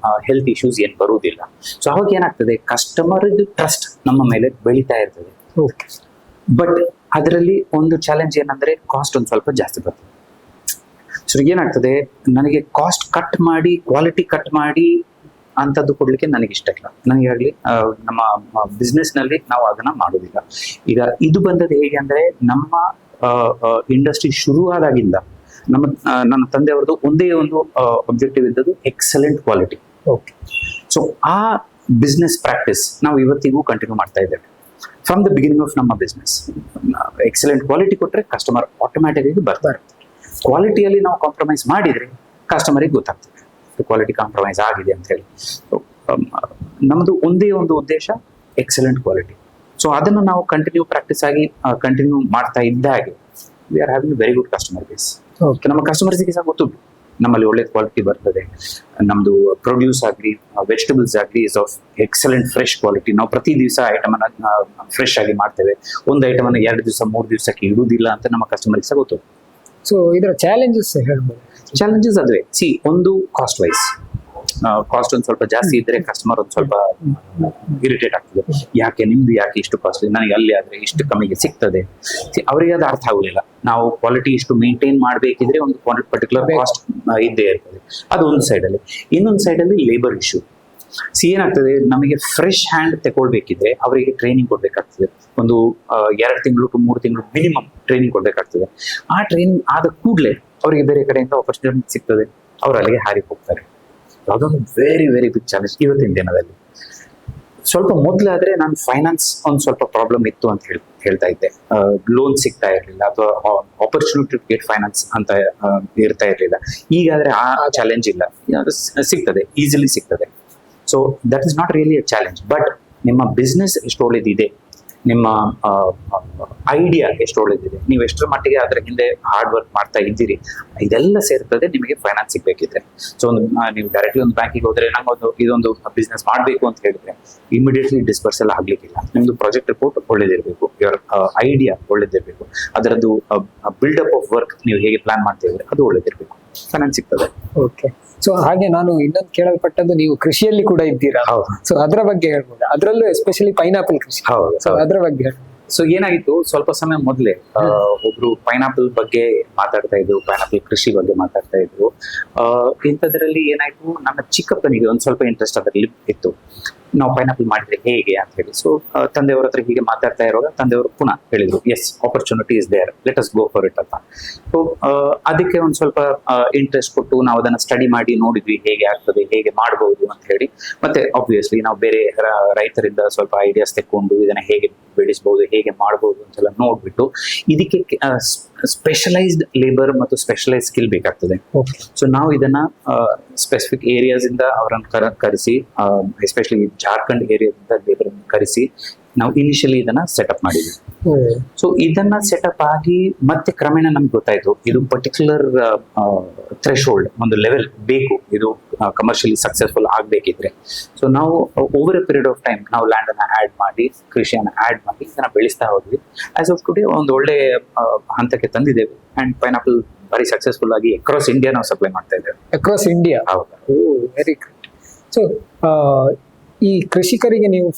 ಹೆಲ್ತ್ ಇಶ್ಯೂಸ್ ಏನು ಬರುವುದಿಲ್ಲ. ಸೊ ಅವಾಗ ಏನಾಗ್ತದೆ, ಕಸ್ಟಮರ್ ಟ್ರಸ್ಟ್ ನಮ್ಮ ಮೇಲೆ ಬೆಳೀತಾ ಇರ್ತದೆ. ಬಟ್ ಅದರಲ್ಲಿ ಒಂದು ಚಾಲೆಂಜ್ ಏನಂದ್ರೆ, ಕಾಸ್ಟ್ ಒಂದು ಸ್ವಲ್ಪ ಜಾಸ್ತಿ ಬರ್ತದೆ. ಸೊ ಏನಾಗ್ತದೆ, ನನಗೆ ಕಾಸ್ಟ್ ಕಟ್ ಮಾಡಿ, ಕ್ವಾಲಿಟಿ ಕಟ್ ಮಾಡಿ ಅಂಥದ್ದು ಕೊಡ್ಲಿಕ್ಕೆ ನನಗೆ ಇಷ್ಟ ಇಲ್ಲ. ನನಗಾಗಲಿ ನಮ್ಮ ಬಿಸ್ನೆಸ್ ನಲ್ಲಿ ನಾವು ಅದನ್ನ ಮಾಡೋದಿಲ್ಲ. ಈಗ ಇದು ಬಂದದ್ದು ಹೇಗೆ ಅಂದ್ರೆ, ನಮ್ಮ ಇಂಡಸ್ಟ್ರಿ ಶುರುವಾದಾಗಿಂದ ನನ್ನ ತಂದೆಯವ್ರದ್ದು ಒಂದೇ ಒಂದು ಅಬ್ಜೆಕ್ಟಿವ್ ಇದ್ದದ್ದು ಎಕ್ಸಲೆಂಟ್ ಕ್ವಾಲಿಟಿ. ಸೊ ಆ ಬಿಸ್ನೆಸ್ ಪ್ರಾಕ್ಟೀಸ್ ನಾವು ಇವತ್ತಿಗೂ ಕಂಟಿನ್ಯೂ ಮಾಡ್ತಾ ಇದ್ದೇವೆ. ಫ್ರಮ್ ದ ಬಿಗಿನಿಂಗ್ ಆಫ್ ನಮ್ಮ ಬಿಸ್ನೆಸ್ ಎಕ್ಸಲೆಂಟ್ ಕ್ವಾಲಿಟಿ ಕೊಟ್ಟರೆ ಕಸ್ಟಮರ್ ಆಟೋಮ್ಯಾಟಿಕ್ ಆಗಿ ಬರ್ತಾರೆ. ಕ್ವಾಲಿಟಿಯಲ್ಲಿ ನಾವು ಕಾಂಪ್ರಮೈಸ್ ಮಾಡಿದ್ರೆ ಕಸ್ಟಮರಿಗೆ ಗೊತ್ತಾಗ್ತದೆ ಕ್ವಾಲಿಟಿ ಕಾಂಪ್ರಮೈಸ್ ಆಗಿದೆ ಅಂತ ಹೇಳಿ. ನಮ್ಮದು ಒಂದೇ ಒಂದು ಉದ್ದೇಶ ಎಕ್ಸಲೆಂಟ್ ಕ್ವಾಲಿಟಿ. ಸೊ ಅದನ್ನು ನಾವು ಪ್ರಾಕ್ಟೀಸ್ ಆಗಿ ಕಂಟಿನ್ಯೂ ಮಾಡ್ತಾ ಇದ್ದ ಹಾಗೆ we are having very good customer base. ನಮ್ಮ ಕಸ್ಟಮರ್ಸ್ಗೆ ಸಹ ಗೊತ್ತುಂಟು ನಮ್ಮಲ್ಲಿ ಒಳ್ಳೆ ಕ್ವಾಲಿಟಿ ಬರ್ತದೆ. ನಮ್ದು ಪ್ರೊಡ್ಯೂಸ್ ಆಗಲಿ ವೆಜಿಟೇಬಲ್ಸ್ ಆಗಲಿ is of excellent fresh quality. ನಾವು ಪ್ರತಿ ದಿವಸ ಐಟಮ್ ಅನ್ನ ಫ್ರೆಶ್ ಆಗಿ ಮಾಡ್ತೇವೆ. ಒಂದು ಐಟಮ್ ಅನ್ನು 2 ದಿವಸ 3 ದಿವಸಕ್ಕೆ ಇಡುವುದಿಲ್ಲ ಅಂತ ನಮ್ಮ ಕಸ್ಟಮರ್ಗೆ ಸಹ ಗೊತ್ತು. ಸೊ ಇದರ ಚಾಲೆಂಜಸ್ ಹೇಳ್ಬೋದು. ಚಾಲೆಂಜಸ್ ಅದುವೇ, ಒಂದು ಕಾಸ್ಟ್ ವೈಸ್. ಕಾಸ್ಟ್ ಒಂದು ಸ್ವಲ್ಪ ಜಾಸ್ತಿ ಇದ್ರೆ ಕಸ್ಟಮರ್ ಒಂದು ಸ್ವಲ್ಪ ಇರಿಟೇಟ್ ಆಗ್ತದೆ. ಯಾಕೆ ಇಷ್ಟು ಕಾಸ್ಟ್ಲಿ, ನನಗೆ ಅಲ್ಲಿ ಆದ್ರೆ ಇಷ್ಟು ಕಮ್ಮಿಗೆ ಸಿಗ್ತದೆ. ಅವರಿಗೆ ಅದು ಅರ್ಥ ಆಗುದಿಲ್ಲ. ನಾವು ಕ್ವಾಲಿಟಿ ಇಷ್ಟು ಮೇಂಟೈನ್ ಮಾಡಬೇಕಿದ್ರೆ ಒಂದು ಪರ್ಟಿಕ್ಯುಲರ್ ಕಾಸ್ಟ್ ಇದ್ದೇ ಇರ್ತದೆ. ಅದು ಒಂದು ಸೈಡಲ್ಲಿ. ಇನ್ನೊಂದು ಸೈಡಲ್ಲಿ ಲೇಬರ್ ಇಶ್ಯೂ. ಏನಾಗ್ತದೆ, ನಮಗೆ ಫ್ರೆಶ್ ಹ್ಯಾಂಡ್ ತಗೊಳ್ಬೇಕಿದ್ರೆ ಅವರಿಗೆ ಟ್ರೈನಿಂಗ್ ಕೊಡ್ಬೇಕಾಗ್ತದೆ. ಒಂದು 2 ತಿಂಗಳು ಟು 3 ತಿಂಗಳು ಮಿನಿಮಮ್ ಟ್ರೈನಿಂಗ್ ಕೊಡ್ಬೇಕಾಗ್ತದೆ. ಆ ಟ್ರೈನಿಂಗ್ ಆದ ಕೂಡಲೇ ಅವರಿಗೆ ಬೇರೆ ಕಡೆಯಿಂದ ಆಪರ್ಚುನಿಟಿ ಸಿಗ್ತದೆ, ಅವರು ಅಲ್ಲಿಗೆ ಹಾರಿ ಹೋಗ್ತಾರೆ. ಅದೊಂದು ವೆರಿ ವೆರಿ ಬಿಗ್ ಚಾಲೆಂಜ್ ಇವತ್ತಿನ ದಿನದಲ್ಲಿ. ಸ್ವಲ್ಪ ಮೊದಲಾದ್ರೆ ನಾನು ಫೈನಾನ್ಸ್ ಒಂದು ಸ್ವಲ್ಪ ಪ್ರಾಬ್ಲಮ್ ಇತ್ತು ಅಂತ ಹೇಳ್ತಾ ಇದ್ದೆ. ಲೋನ್ ಸಿಗ್ತಾ ಇರಲಿಲ್ಲ ಅಥವಾ ಆಪರ್ಚುನಿಟಿ ಗೆಟ್ ಫೈನಾನ್ಸ್ ಅಂತ ಇರ್ತಾ ಇರಲಿಲ್ಲ. ಈಗಾದ್ರೆ ಆ ಚಾಲೆಂಜ್ ಇಲ್ಲ, ಸಿಗ್ತದೆ, ಈಸಿಲಿ ಸಿಗ್ತದೆ. So that is not really a challenge. But ನಿಮ್ಮ ಬಿಸ್ನೆಸ್ ಎಷ್ಟು ಒಳ್ಳೇದಿದೆ, ನಿಮ್ಮ ಐಡಿಯಾ ಎಷ್ಟು ಒಳ್ಳೇದಿದೆ, ನೀವು ಎಷ್ಟರ ಮಟ್ಟಿಗೆ ಅದರ ಹಿಂದೆ ಹಾರ್ಡ್ ವರ್ಕ್ ಮಾಡ್ತಾ ಇದ್ದೀರಿ, ಇದೆಲ್ಲ ಸೇರ್ತದೆ ನಿಮಗೆ ಫೈನಾನ್ಸ್ ಸಿಗ್ಬೇಕಿದ್ರೆ. ಸೊ ನೀವು ಡೈರೆಕ್ಟ್ಲಿ ಒಂದು ಬ್ಯಾಂಕಿಗೆ ಹೋದ್ರೆ ನಮ್ಮೊಂದು ಇದೊಂದು ಬಿಸ್ನೆಸ್ ಮಾಡಬೇಕು ಅಂತ ಹೇಳಿದ್ರೆ ಇಮಿಡಿಯೇಟ್ಲಿ ಡಿಸ್ಪರ್ಸಲ್ ಆಗ್ಲಿಕ್ಕಿಲ್ಲ. ನಿಮ್ದು ಪ್ರಾಜೆಕ್ಟ್ ರಿಪೋರ್ಟ್ ಒಳ್ಳೇದಿರಬೇಕು, ಯುವರ್ ಐಡಿಯಾ ಒಳ್ಳೇದಿರಬೇಕು, ಅದರದ್ದು ಬಿಲ್ಡಪ್ ಆಫ್ ವರ್ಕ್ ನೀವು ಹೇಗೆ ಪ್ಲಾನ್ ಮಾಡ್ತಾ ಇದ್ರೆ ಅದು ಒಳ್ಳೇದಿರಬೇಕು, ಫೈನಾನ್ಸ್ ಸಿಗ್ತದೆ. ಓಕೆ. ಸೊ ಹಾಗೆ ನಾನು ಇನ್ನೊಂದು ಕೇಳಲ್ಪಟ್ಟದ್ದು, ನೀವು ಕೃಷಿಯಲ್ಲಿ ಕೂಡ ಇದ್ದೀರಾ. ಸೊ ಅದರ ಬಗ್ಗೆ ಹೇಳ್ಬೋದು, ಅದರಲ್ಲೂ ಎಸ್ಪೆಷಲಿ ಪೈನಾಪಲ್ ಕೃಷಿ. ಸೊ ಅದರ ಬಗ್ಗೆ ಹೇಳ್ಬೋದು. ಸೊ ಏನಾಗಿತ್ತು, ಸ್ವಲ್ಪ ಸಮಯ ಮೊದಲೇ ಒಬ್ರು ಪೈನಾಪಲ್ ಬಗ್ಗೆ ಮಾತಾಡ್ತಾ ಇದ್ರು, ಪೈನಾಪಲ್ ಕೃಷಿ ಬಗ್ಗೆ ಮಾತಾಡ್ತಾ ಇದ್ರು. ಇಂಥದ್ರಲ್ಲಿ ಏನಾಯ್ತು, ನನ್ನ ಚಿಕ್ಕಪ್ಪನಿಗೆ ಒಂದ್ ಸ್ವಲ್ಪ ಇಂಟ್ರೆಸ್ಟ್ ಅದರಲ್ಲಿ ಇತ್ತು. ನಾವು ಪೈನಾಪಲ್ ಮಾಡಿದ್ರೆ ಹೇಗೆ ಅಂತ ಹೇಳಿ. ಸೊ ತಂದೆಯವ್ರ ಹತ್ರ ಹೀಗೆ ಮಾತಾಡ್ತಾ ಇರುವಾಗ ತಂದೆಯವರು ಪುನಃ ಹೇಳಿದ್ರು, yes opportunity is there, let us go for it ಅಂತ. ಸೊ ಅದಕ್ಕೆ ಒಂದ್ ಸ್ವಲ್ಪ ಇಂಟ್ರೆಸ್ಟ್ ಕೊಟ್ಟು ನಾವು ಅದನ್ನ ಸ್ಟಡಿ ಮಾಡಿ ನೋಡಿದ್ವಿ ಹೇಗೆ ಆಗ್ತದೆ, ಹೇಗೆ ಮಾಡಬಹುದು ಅಂತ ಹೇಳಿ. ಮತ್ತೆ ಆಬ್ವಿಯಸ್ಲಿ ನಾವು ಬೇರೆ ರೈತರಿಂದ ಸ್ವಲ್ಪ ಐಡಿಯಾಸ್ ತೆಕ್ಕೊಂಡು ಇದನ್ನ ಹೇಗೆ ಬೆಳೆಸಬಹುದು, ಹೇಗೆ ಮಾಡಬಹುದು ಅಂತೆಲ್ಲ ನೋಡ್ಬಿಟ್ಟು ಇದಕ್ಕೆ ಸ್ಪೆಷಲೈಸ್ಡ್ ಲೇಬರ್ ಮತ್ತು ಸ್ಪೆಷಲೈಸ್ಡ್ ಸ್ಕಿಲ್ ಬೇಕಾಗ್ತದೆ. ಸೊ ನಾವು ಇದನ್ನ ಸ್ಪೆಸಿಫಿಕ್ ಏರಿಯಾಸ್ ಇಂದ ಅವರನ್ನು ಕರೆಸಿ, ಎಸ್ಪೆಷಲಿ ಜಾರ್ಖಂಡ್ ಏರಿಯಾದಿಂದ ಲೇಬರ್ ಕರೆಸಿ ನಾವು ಇನಿಷಿಯಲಿ ಇದನ್ನ ಸೆಟಪ್ ಮಾಡಿದ್ವಿ. ಸೊ ಇದನ್ನ ಸೆಟಪ್ ಆಗಿ ಮತ್ತೆ ಕ್ರಮೇಣ ನಮ್ಗೆ ಗೊತ್ತಾಯ್ತು ಇದು ಪರ್ಟಿಕ್ಯುಲರ್ ಥ್ರೆಶೋಲ್ಡ್, ಒಂದು ಲೆವೆಲ್ ಬೇಕು ಇದು ಕಮರ್ಷಿಯಲಿ ಸಕ್ಸಸ್ಫುಲ್ ಆಗ್ಬೇಕಿದ್ರೆ. ಸೊ ನಾವು over A period of time ನಾವು ಲ್ಯಾಂಡ್ ಅನ್ನ ಆಡ್ ಮಾಡಿ, ಕೃಷಿಯನ್ನ ಆಡ್ ಮಾಡಿ ಇದನ್ನ ಬೆಳೆಸ್ತಾ ಹೋದ್ವಿ. ಆಸ್ ಆಫ್ ಟುಡೇ ಒಂದು ಒಳ್ಳೆ ಹಂತಕ್ಕೆ ತಂದಿದ್ದೇವೆ. ಅಂಡ್ ಪೈನಾಪಲ್ ಬಾರಿ ಸಕ್ಸಸ್ಫುಲ್ ಆಗಿ ಅಕ್ರಾಸ್ ಇಂಡಿಯಾ ನಾವು ಸಪ್ಲೈ ಮಾಡ್ತಾ ಇದ್ದೇವೆ. Across India? Very good. So ಈ ಕೃಷಿಕರಿಗೆ ನೀವು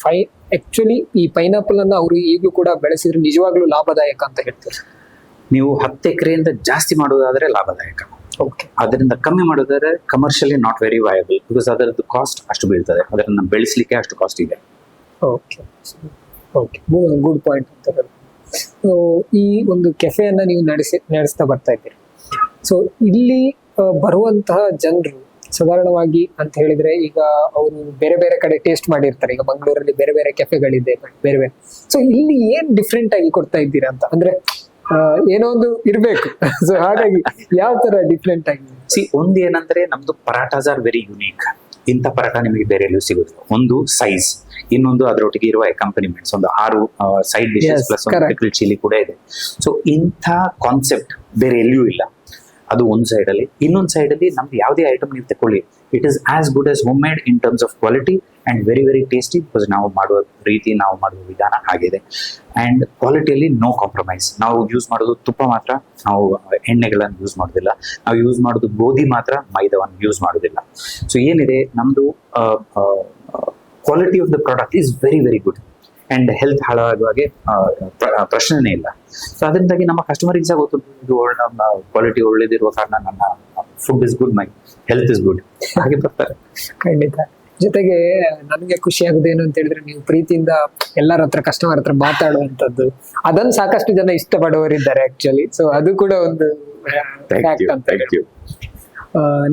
ಆಕ್ಚುಲಿ ಈ ಪೈನಾಪಲ್ ಅನ್ನ ಅವರು ಈಗಲೂ ಕೂಡ ಬೆಳೆಸಿದ್ರೆ ನಿಜವಾಗ್ಲೂ ಲಾಭದಾಯಕ ಅಂತ ಹೇಳ್ತಾರೆ. ನೀವು 10 ಎಕರೆಯಿಂದ ಜಾಸ್ತಿ ಮಾಡೋದಾದ್ರೆ ಲಾಭದಾಯಕ. ಓಕೆ. ಅದರಿಂದ ಕಮ್ಮಿ ಮಾಡೋದಾದ್ರೆ commercially not very viable, because ಅದರದ್ದು ಕಾಸ್ಟ್ ಅಷ್ಟು ಬೀಳ್ತದೆ, ಅದನ್ನ ಬೆಳೆಸಲಿಕ್ಕೆ ಅಷ್ಟು ಕಾಸ್ಟ್ ಇದೆ. ಓಕೆ ಓಕೆ, ಗುಡ್ ಪಾಯಿಂಟ್ ಅಂತ ಹೇಳ್ಬೋದು. ಸೊ ಈ ಒಂದು ಕೆಫೆಯನ್ನ ನೀವು ನಡೆಸ್ತಾ ಬರ್ತಾ ಇದ್ದೀರಿ. ಸೊ ಇಲ್ಲಿ ಬರುವಂತಹ ಜನರು ಸಾಧಾರಣವಾಗಿ ಅಂತ ಹೇಳಿದ್ರೆ, ಈಗ ಅವರು ಬೇರೆ ಬೇರೆ ಕಡೆ ಟೇಸ್ಟ್ ಮಾಡಿರ್ತಾರೆ. ಈಗ ಮಂಗಳೂರಲ್ಲಿ ಬೇರೆ ಬೇರೆ ಕೆಫೆಗಳಿದೆ, ಬೇರೆ ಬೇರೆ. ಸೊ ಇಲ್ಲಿ ಏನ್ ಡಿಫ್ರೆಂಟ್ ಆಗಿ ಕೊಡ್ತಾ ಇದ್ದೀರಾ ಅಂತ, ಅಂದ್ರೆ ಏನೋ ಒಂದು ಇರ್ಬೇಕು. ಸೊ ಹಾಗಾಗಿ ಯಾವ ತರ ಡಿಫ್ರೆಂಟ್ ಆಗಿ? ಒಂದು ಏನಂದ್ರೆ ನಮ್ದು ಪರಾಟಾಸ್ ಆರ್ ವೆರಿ ಯುನೀಕ್. ಇಂಥ ಪರಾಟ ನಿಮಗೆ ಬೇರೆ ಎಲ್ಲೂ ಸಿಗೋದಿಲ್ಲ. ಒಂದು ಸೈಜ್, ಇನ್ನೊಂದು ಅದರೊಟ್ಟಿಗೆ ಇರುವ ಅಕಾಂಪನಿಮೆಂಟ್ಸ್, ಒಂದು 6 ಸೈಡ್ ಡಿಶಸ್ ಪ್ಲಸ್ ಒಂದು ಪಿಕಲ್ ಚಿಲ್ಲಿ ಕೂಡ ಇದೆ. ಸೊ ಇಂಥ ಕಾನ್ಸೆಪ್ಟ್ ಬೇರೆ ಎಲ್ಲಿಯೂ ಇಲ್ಲ. ಅದು ಒಂದು ಸೈಡ್ ಅಲ್ಲಿ. ಇನ್ನೊಂದು ಸೈಡ್ ಅಲ್ಲಿ ನಮ್ದು ಯಾವುದೇ ಐಟಮ್ ನೀವು ತಗೊಳ್ಳಿ, it is as good as home made in terms of quality and very very tasty, because ನಾವು ಮಾಡುವ ರೀತಿ, ನಾವು ಮಾಡುವ ವಿಧಾನ ಆಗಿದೆ. ಅಂಡ್ ಕ್ವಾಲಿಟಿಯಲ್ಲಿ ನೋ ಕಾಂಪ್ರಮೈಸ್. ನಾವು ಯೂಸ್ ಮಾಡೋದು ತುಪ್ಪ ಮಾತ್ರ, ನಾವು ಎಣ್ಣೆಗಳನ್ನು ಯೂಸ್ ಮಾಡೋದಿಲ್ಲ. ನಾವು ಯೂಸ್ ಮಾಡೋದು ಗೋಧಿ ಮಾತ್ರ, ಮೈದಾವನ್ನು ಯೂಸ್ ಮಾಡೋದಿಲ್ಲ. ಸೊ ಏನಿದೆ ನಮ್ದು quality of the product is very very good and health ಹಾಳಾಗುವಾಗೆ ಪ್ರಶ್ನೆನೇ ಇಲ್ಲ. ಸೊ ಅದರಿಂದಾಗಿ ನಮ್ಮ ಕಸ್ಟಮರಿಗೆ ಸಹ ಗೊತ್ತು, ಇದು ಕ್ವಾಲಿಟಿ ಒಳ್ಳೇದಿರುವ ಕಾರಣ ನನ್ನ food is good, my health is good, ಹಾಗೆ ಬರ್ತಾರೆ. ಖಂಡಿತ. ಜೊತೆಗೆ ನನಗೆ ಖುಷಿ ಆಗುದೇನು ಅಂತ ಹೇಳಿದ್ರೆ, ನೀವು ಪ್ರೀತಿಯಿಂದ ಎಲ್ಲರ ಹತ್ರ ಕಸ್ಟಮರ್ ಹತ್ರ ಮಾತಾಡುವಂತದ್ದು, ಅದನ್ನು ಸಾಕಷ್ಟು ಜನ ಇಷ್ಟಪಡುವವರಿದ್ದಾರೆ ಆಕ್ಚುಲಿ. ಸೊ ಅದು ಕೂಡ ಒಂದು ಫ್ಯಾಕ್ಟ್ ಅಂತ.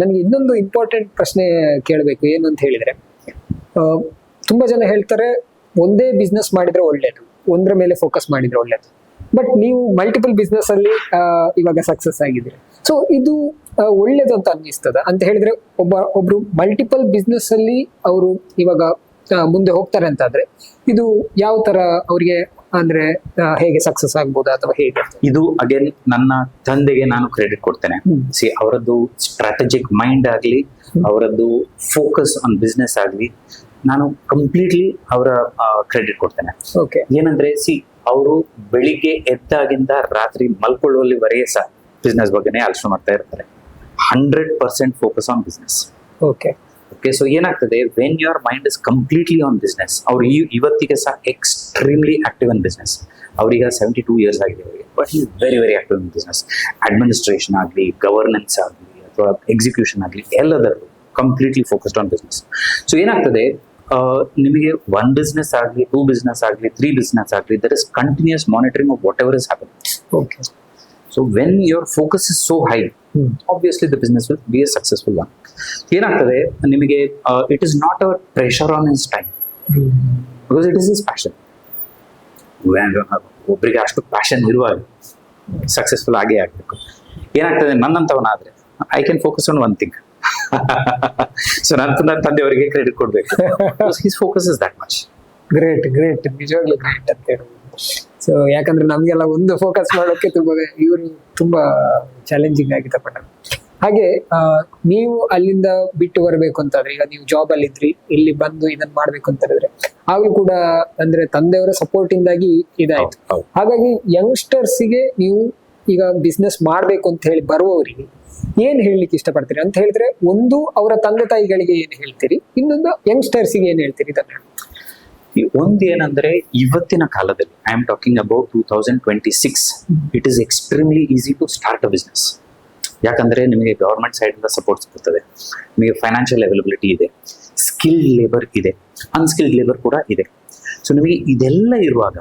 ನನಗೆ ಇನ್ನೊಂದು ಇಂಪಾರ್ಟೆಂಟ್ ಪ್ರಶ್ನೆ ಕೇಳಬೇಕು. ಏನು ಅಂತ ಹೇಳಿದ್ರೆ, ತುಂಬಾ ಜನ ಹೇಳ್ತಾರೆ ಒಂದೇ ಬಿಸ್ನೆಸ್ ಮಾಡಿದ್ರೆ ಒಳ್ಳೇದು, ಒಂದ್ರ ಮೇಲೆ ಫೋಕಸ್ ಮಾಡಿದ್ರೆ ಒಳ್ಳೇದು. ಬಟ್ ನೀವು ಮಲ್ಟಿಪಲ್ ಬಿಸ್ನೆಸ್ ಅಲ್ಲಿ ಇವಾಗ ಸಕ್ಸಸ್ ಆಗಿದ್ದೀರಿ. ಸೊ ಇದು ಒಳ್ಳೇದು ಅಂತ ಅನ್ನಿಸ್ತದ ಅಂತ ಹೇಳಿದ್ರೆ ಒಬ್ರು ಮಲ್ಟಿಪಲ್ ಬಿಸ್ನೆಸ್ ಅಲ್ಲಿ ಅವರು ಇವಾಗ ಮುಂದೆ ಹೋಗ್ತಾರೆ ಅಂತಾದ್ರೆ ಇದು ಯಾವ ತರ ಅವ್ರಿಗೆ ಅಂದ್ರೆ ಹೇಗೆ ಸಕ್ಸಸ್ ಆಗ್ಬೋದಾ ಅಥವಾ ಹೇಗೆ? ಇದು ಅಗೇನ್ ನನ್ನ ತಂದೆಗೆ ನಾನು ಕ್ರೆಡಿಟ್ ಕೊಡ್ತೇನೆ. ಸಿ ಅವರದ್ದು ಸ್ಟ್ರಾಟಜಿಕ್ ಮೈಂಡ್ ಆಗ್ಲಿ, ಅವರದ್ದು ಫೋಕಸ್ ಆನ್ ಬಿಸ್ನೆಸ್ ಆಗ್ಲಿ, ನಾನು ಕಂಪ್ಲೀಟ್ಲಿ ಅವರ ಕ್ರೆಡಿಟ್ ಕೊಡ್ತೇನೆ. ಓಕೆ. ಏನಂದ್ರೆ ಸಿ ಅವರು ಬೆಳಿಗ್ಗೆ ಎದ್ದಾಗಿಂದ ರಾತ್ರಿ ಮಲ್ಕೊಳ್ಳುವಲ್ಲಿವರೆಗೆ ಸಹ ಬಿಸ್ನೆಸ್ ಬಗ್ಗೆನೇ ಆಲೋಚನೆ ಮಾಡ್ತಾ ಇರ್ತಾರೆ. 100% focus on business. Okay. Okay, so ಏನಾಗ್ತದೆ, when your mind is completely on business, ಅವ್ರು ಇವತ್ತಿಗೆ ಸಹ ಎಕ್ಸ್ಟ್ರೀಮ್ಲಿ ಆಕ್ಟಿವ್ ಇನ್ ಬಿಸ್ನೆಸ್. ಅವ್ರೀಗ 72 ಇಯರ್ಸ್ ಆಗಿದೆ ಅವರಿಗೆ, but is very very active in business. Administration ಆಗಲಿ, ಗವರ್ನೆನ್ಸ್ ಆಗಲಿ ಅಥವಾ ಎಕ್ಸಿಕ್ಯೂಷನ್ ಆಗಲಿ, ಎಲ್ಲದರಲ್ಲೂ completely focused on business. So ಏನಾಗ್ತದೆ, ನಿಮಗೆ 1 ಬಿಸ್ನೆಸ್ ಆಗಲಿ, 2 ಬಿಸ್ನೆಸ್ ಆಗಲಿ, 3 ಬಿಸ್ನೆಸ್ ಆಗಲಿ, there is continuous monitoring of whatever is happening. Okay. So when your focus is so high, obviously the business will be a successful one. ಏನಾಗ್ತದೆ ನಿಮಗೆ, it is not a pressure on his time because it is his passion. ಒಬ್ಬರಿಗೆ ಅಷ್ಟು passion ಇರುವಾಗ successful ಆಗೇ ಆಗ್ಬೇಕು. ಏನಾಗ್ತದೆ, ನನ್ನಂತವನಾದ್ರೆ I can focus on one thing. So ನನ್ನ ತಂದೆಯವರಿಗೆ ಕ್ರೆಡಿಟ್ ಕೊಡ್ಬೇಕು. His focus is that much. Great ನಿಜವಾಗ್ಲೂ ಗ್ರೇಟ್ ಅಂತ ಹೇಳಿ. ಸೊ ಯಾಕಂದ್ರೆ ನಮ್ಗೆಲ್ಲ ಒಂದು ಫೋಕಸ್ ಮಾಡೋಕೆ ಇವರು ತುಂಬಾ ಚಾಲೆಂಜಿಂಗ್ ಆಗಿದೆ ಪಟ್ಟ. ಹಾಗೆ ನೀವು ಅಲ್ಲಿಂದ ಬಿಟ್ಟು ಬರಬೇಕು ಅಂತಾದ್ರೆ, ಈಗ ನೀವು ಜಾಬ್ ಅಲ್ಲಿ ಇದ್ರಿ, ಇಲ್ಲಿ ಬಂದು ಇದನ್ನ ಮಾಡ್ಬೇಕು ಅಂತ ಹೇಳಿದ್ರೆ ಆಗ್ಲೂ ಕೂಡ ಅಂದ್ರೆ ತಂದೆಯವರ ಸಪೋರ್ಟ್ ಇಂದಾಗಿ ಇದಾಯ್ತು. ಹಾಗಾಗಿ ಯಂಗ್ಸ್ಟರ್ಸ್ ಗೆ ನೀವು ಈಗ ಬಿಸ್ನೆಸ್ ಮಾಡ್ಬೇಕು ಅಂತ ಹೇಳಿ ಬರುವವರಿಗೆ ಏನ್ ಹೇಳ್ಲಿಕ್ಕೆ ಇಷ್ಟಪಡ್ತೀರಿ ಅಂತ ಹೇಳಿದ್ರೆ, ಒಂದು ಅವರ ತಂದೆ ತಾಯಿಗಳಿಗೆ ಏನ್ ಹೇಳ್ತೀರಿ, ಇನ್ನೊಂದು ಯಂಗ್ಸ್ಟರ್ಸ್ ಗೆ ಏನ್ ಹೇಳ್ತೀರಿ ಇದನ್ನ? ಒಂದು ಏನಂದ್ರೆ, ಇವತ್ತಿನ ಕಾಲದಲ್ಲಿ I am talking about 2026, it is extremely easy to start a business. ಯಾಕಂದ್ರೆ ನಿಮಗೆ ಗವರ್ಮೆಂಟ್ ಸೈಡ್ ಇಂದ ಸಪೋರ್ಟ್ ಸಿಗುತ್ತದೆ, ನಿಮಗೆ ಫೈನಾನ್ಷಿಯಲ್ ಅವೈಲಬಿಲಿಟಿ ಇದೆ, ಸ್ಕಿಲ್ಡ್ ಲೇಬರ್ ಇದೆ, ಅನ್ಸ್ಕಿಲ್ಡ್ ಲೇಬರ್ ಕೂಡ ಇದೆ. ಸೊ ನಿಮಗೆ ಇದೆಲ್ಲ ಇರುವಾಗ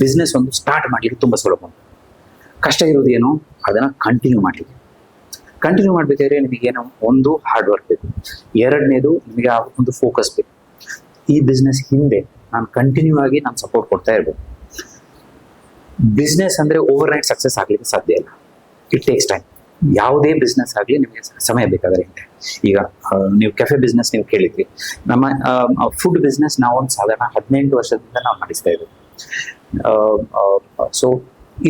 ಬಿಸ್ನೆಸ್ ಒಂದು ಸ್ಟಾರ್ಟ್ ಮಾಡ್ಲಿಕ್ಕೆ ತುಂಬಾ ಸುಲಭ. ಕಷ್ಟ ಇರೋದು ಏನು, ಅದನ್ನ ಕಂಟಿನ್ಯೂ ಮಾಡ್ಬೇಕಾದ್ರೆ ನಿಮಗೇನೋ ಒಂದು ಹಾರ್ಡ್ ವರ್ಕ್ ಬೇಕು, ಎರಡನೇದು ನಿಮಗೆ ಒಂದು ಫೋಕಸ್ ಬೇಕು. ಈ ಬಿಸ್ನೆಸ್ ಹಿಂದೆ ನಾನು ಕಂಟಿನ್ಯೂ ಆಗಿ ನಾನು ಸಪೋರ್ಟ್ ಕೊಡ್ತಾ ಇರ್ಬೇಕು. ಬಿಸ್ನೆಸ್ ಅಂದ್ರೆ ಓವರ್ ನೈಟ್ ಸಕ್ಸಸ್ ಆಗ್ಲಿಕ್ಕೆ ಸಾಧ್ಯ ಇಲ್ಲ. It takes time. ಯಾವುದೇ ಬಿಸ್ನೆಸ್ ಆಗಲಿ ನಿಮಗೆ ಸಮಯ ಬೇಕಾದ್ರೆ. ಈಗ ನೀವು ಕೆಫೆ ಬಿಸ್ನೆಸ್ ನೀವು ಕೇಳಿದ್ರಿ, ನಮ್ಮ ಫುಡ್ ಬಿಸ್ನೆಸ್ ನಾವು ಒಂದು ಸಾಧಾರಣ 18 ವರ್ಷದಿಂದ ನಾವು ನಡೆಸ್ತಾ ಇದ್ದೀವಿ. ಸೊ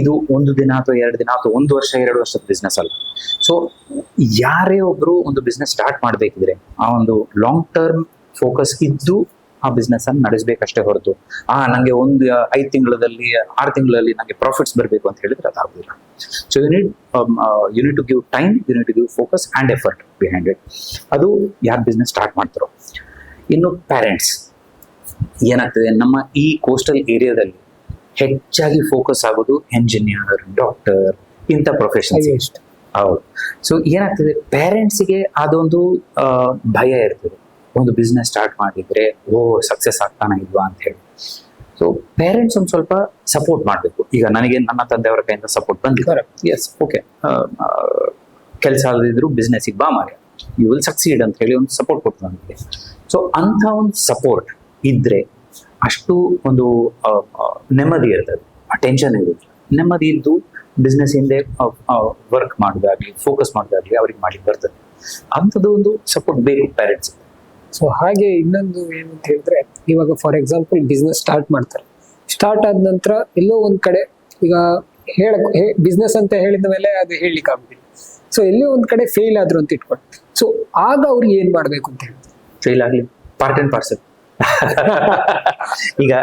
ಇದು ಒಂದು ದಿನ ಅಥವಾ 2 ದಿನ ಅಥವಾ 1 ವರ್ಷ 2 ವರ್ಷದ ಬಿಸ್ನೆಸ್ ಅಲ್ಲ. ಸೊ ಯಾರೇ ಒಬ್ರು ಒಂದು ಬಿಸ್ನೆಸ್ ಸ್ಟಾರ್ಟ್ ಮಾಡಬೇಕಿದ್ರೆ ಆ ಒಂದು ಲಾಂಗ್ ಟರ್ಮ್ ಫೋಕಸ್ ಇದ್ದು ಆ ಬಿಸ್ನೆಸ್ ಅನ್ನು ನಡೆಸಬೇಕಷ್ಟೇ ಹೊರತು ನಂಗೆ ಒಂದು 5 ತಿಂಗಳಲ್ಲಿ 6 ತಿಂಗಳಲ್ಲಿ ನಂಗೆ ಪ್ರಾಫಿಟ್ಸ್ ಬರಬೇಕು ಅಂತ ಹೇಳಿದ್ರೆ ಅದಾಗುದಿಲ್ಲ. So you need to give time, you need to give focus and effort behind it. ಅದು ಯಾರು ಬಿಸ್ನೆಸ್ ಸ್ಟಾರ್ಟ್ ಮಾಡ್ತಾರೋ. ಇನ್ನು ಪೇರೆಂಟ್ಸ್ ಏನಾಗ್ತದೆ, ನಮ್ಮ ಈ ಕೋಸ್ಟಲ್ ಏರಿಯಾದಲ್ಲಿ ಹೆಚ್ಚಾಗಿ ಫೋಕಸ್ ಆಗೋದು ಎಂಜಿನಿಯರ್, ಡಾಕ್ಟರ್, ಇಂಥ ಪ್ರೊಫೆಷನ್ಸ್. ಹೌದು. ಸೊ ಏನಾಗ್ತದೆ, ಪೇರೆಂಟ್ಸಿಗೆ ಅದೊಂದು ಭಯ ಇರ್ತದೆ, ಒಂದು ಬಿಸ್ನೆಸ್ ಸ್ಟಾರ್ಟ್ ಮಾಡಿದ್ರೆ ಸಕ್ಸಸ್ ಆಗ್ತಾನ ಇಲ್ವಾ ಅಂತ ಹೇಳಿ. ಸೊ ಪೇರೆಂಟ್ಸ್ ಒಂದು ಸ್ವಲ್ಪ ಸಪೋರ್ಟ್ ಮಾಡಬೇಕು. ಈಗ ನನಗೆ ನನ್ನ ತಂದೆಯವರ ಕೈಯಿಂದ ಸಪೋರ್ಟ್ ಬಂದಿದೆ. ಎಸ್, ಓಕೆ, ಕೆಲಸ ಅಲ್ಲದಿದ್ರು ಬಿಸ್ನೆಸ್ಸಿಗೆ ಬಾ ಮಾರ್ರೆ, ಯು ವಿಲ್ ಸಕ್ಸೀಡ್ ಅಂತ ಹೇಳಿ ಒಂದು ಸಪೋರ್ಟ್ ಕೊಡ್ತಾರೆ ನನಗೆ. ಸೊ ಅಂಥ ಒಂದು ಸಪೋರ್ಟ್ ಇದ್ರೆ ಅಷ್ಟು ಒಂದು ನೆಮ್ಮದಿ ಇರ್ತದೆ, ಟೆನ್ಷನ್ ಇರುತ್ತೆ. ನೆಮ್ಮದಿ ಇದ್ದು ಬಿಸ್ನೆಸ್ ಹಿಂದೆ ವರ್ಕ್ ಮಾಡೋದಾಗ್ಲಿ, ಫೋಕಸ್ ಮಾಡೋದಾಗ್ಲಿ ಅವ್ರಿಗೆ ಮಾಡಿ ಬರ್ತದೆ. ಅಂಥದ್ದು ಒಂದು ಸಪೋರ್ಟ್ ಬೇಕು ಪೇರೆಂಟ್ಸ್. ಸೊ ಹಾಗೆ ಇನ್ನೊಂದು ಏನು ಅಂತ ಹೇಳಿದ್ರೆ, ಇವಾಗ ಫಾರ್ ಎಕ್ಸಾಂಪಲ್ ಬಿಸ್ನೆಸ್ ಸ್ಟಾರ್ಟ್ ಮಾಡ್ತಾರೆ. ಸ್ಟಾರ್ಟ್ ಆದ ನಂತರ ಎಲ್ಲೋ ಒಂದ್ ಕಡೆ ಈಗ ಬಿಸ್ನೆಸ್ ಅಂತ ಹೇಳಿದ ಮೇಲೆ ಅದು ಹೇಳಲಿಕ್ಕೆ ಆಗುದಿಲ್ಲ. ಸೊ ಎಲ್ಲೋ ಒಂದ್ ಕಡೆ ಫೇಲ್ ಆದ್ರು ಅಂತ ಇಟ್ಕೊಂಡು, ಸೊ ಆಗ ಅವ್ರಿಗೆ ಏನ್ ಮಾಡ್ಬೇಕು ಅಂತ ಹೇಳಿ. ಫೇಲ್ ಆಗ್ಲಿ, ಪಾರ್ಟ್ ಅಂಡ್ ಪಾರ್ಸಲ್. ಈಗ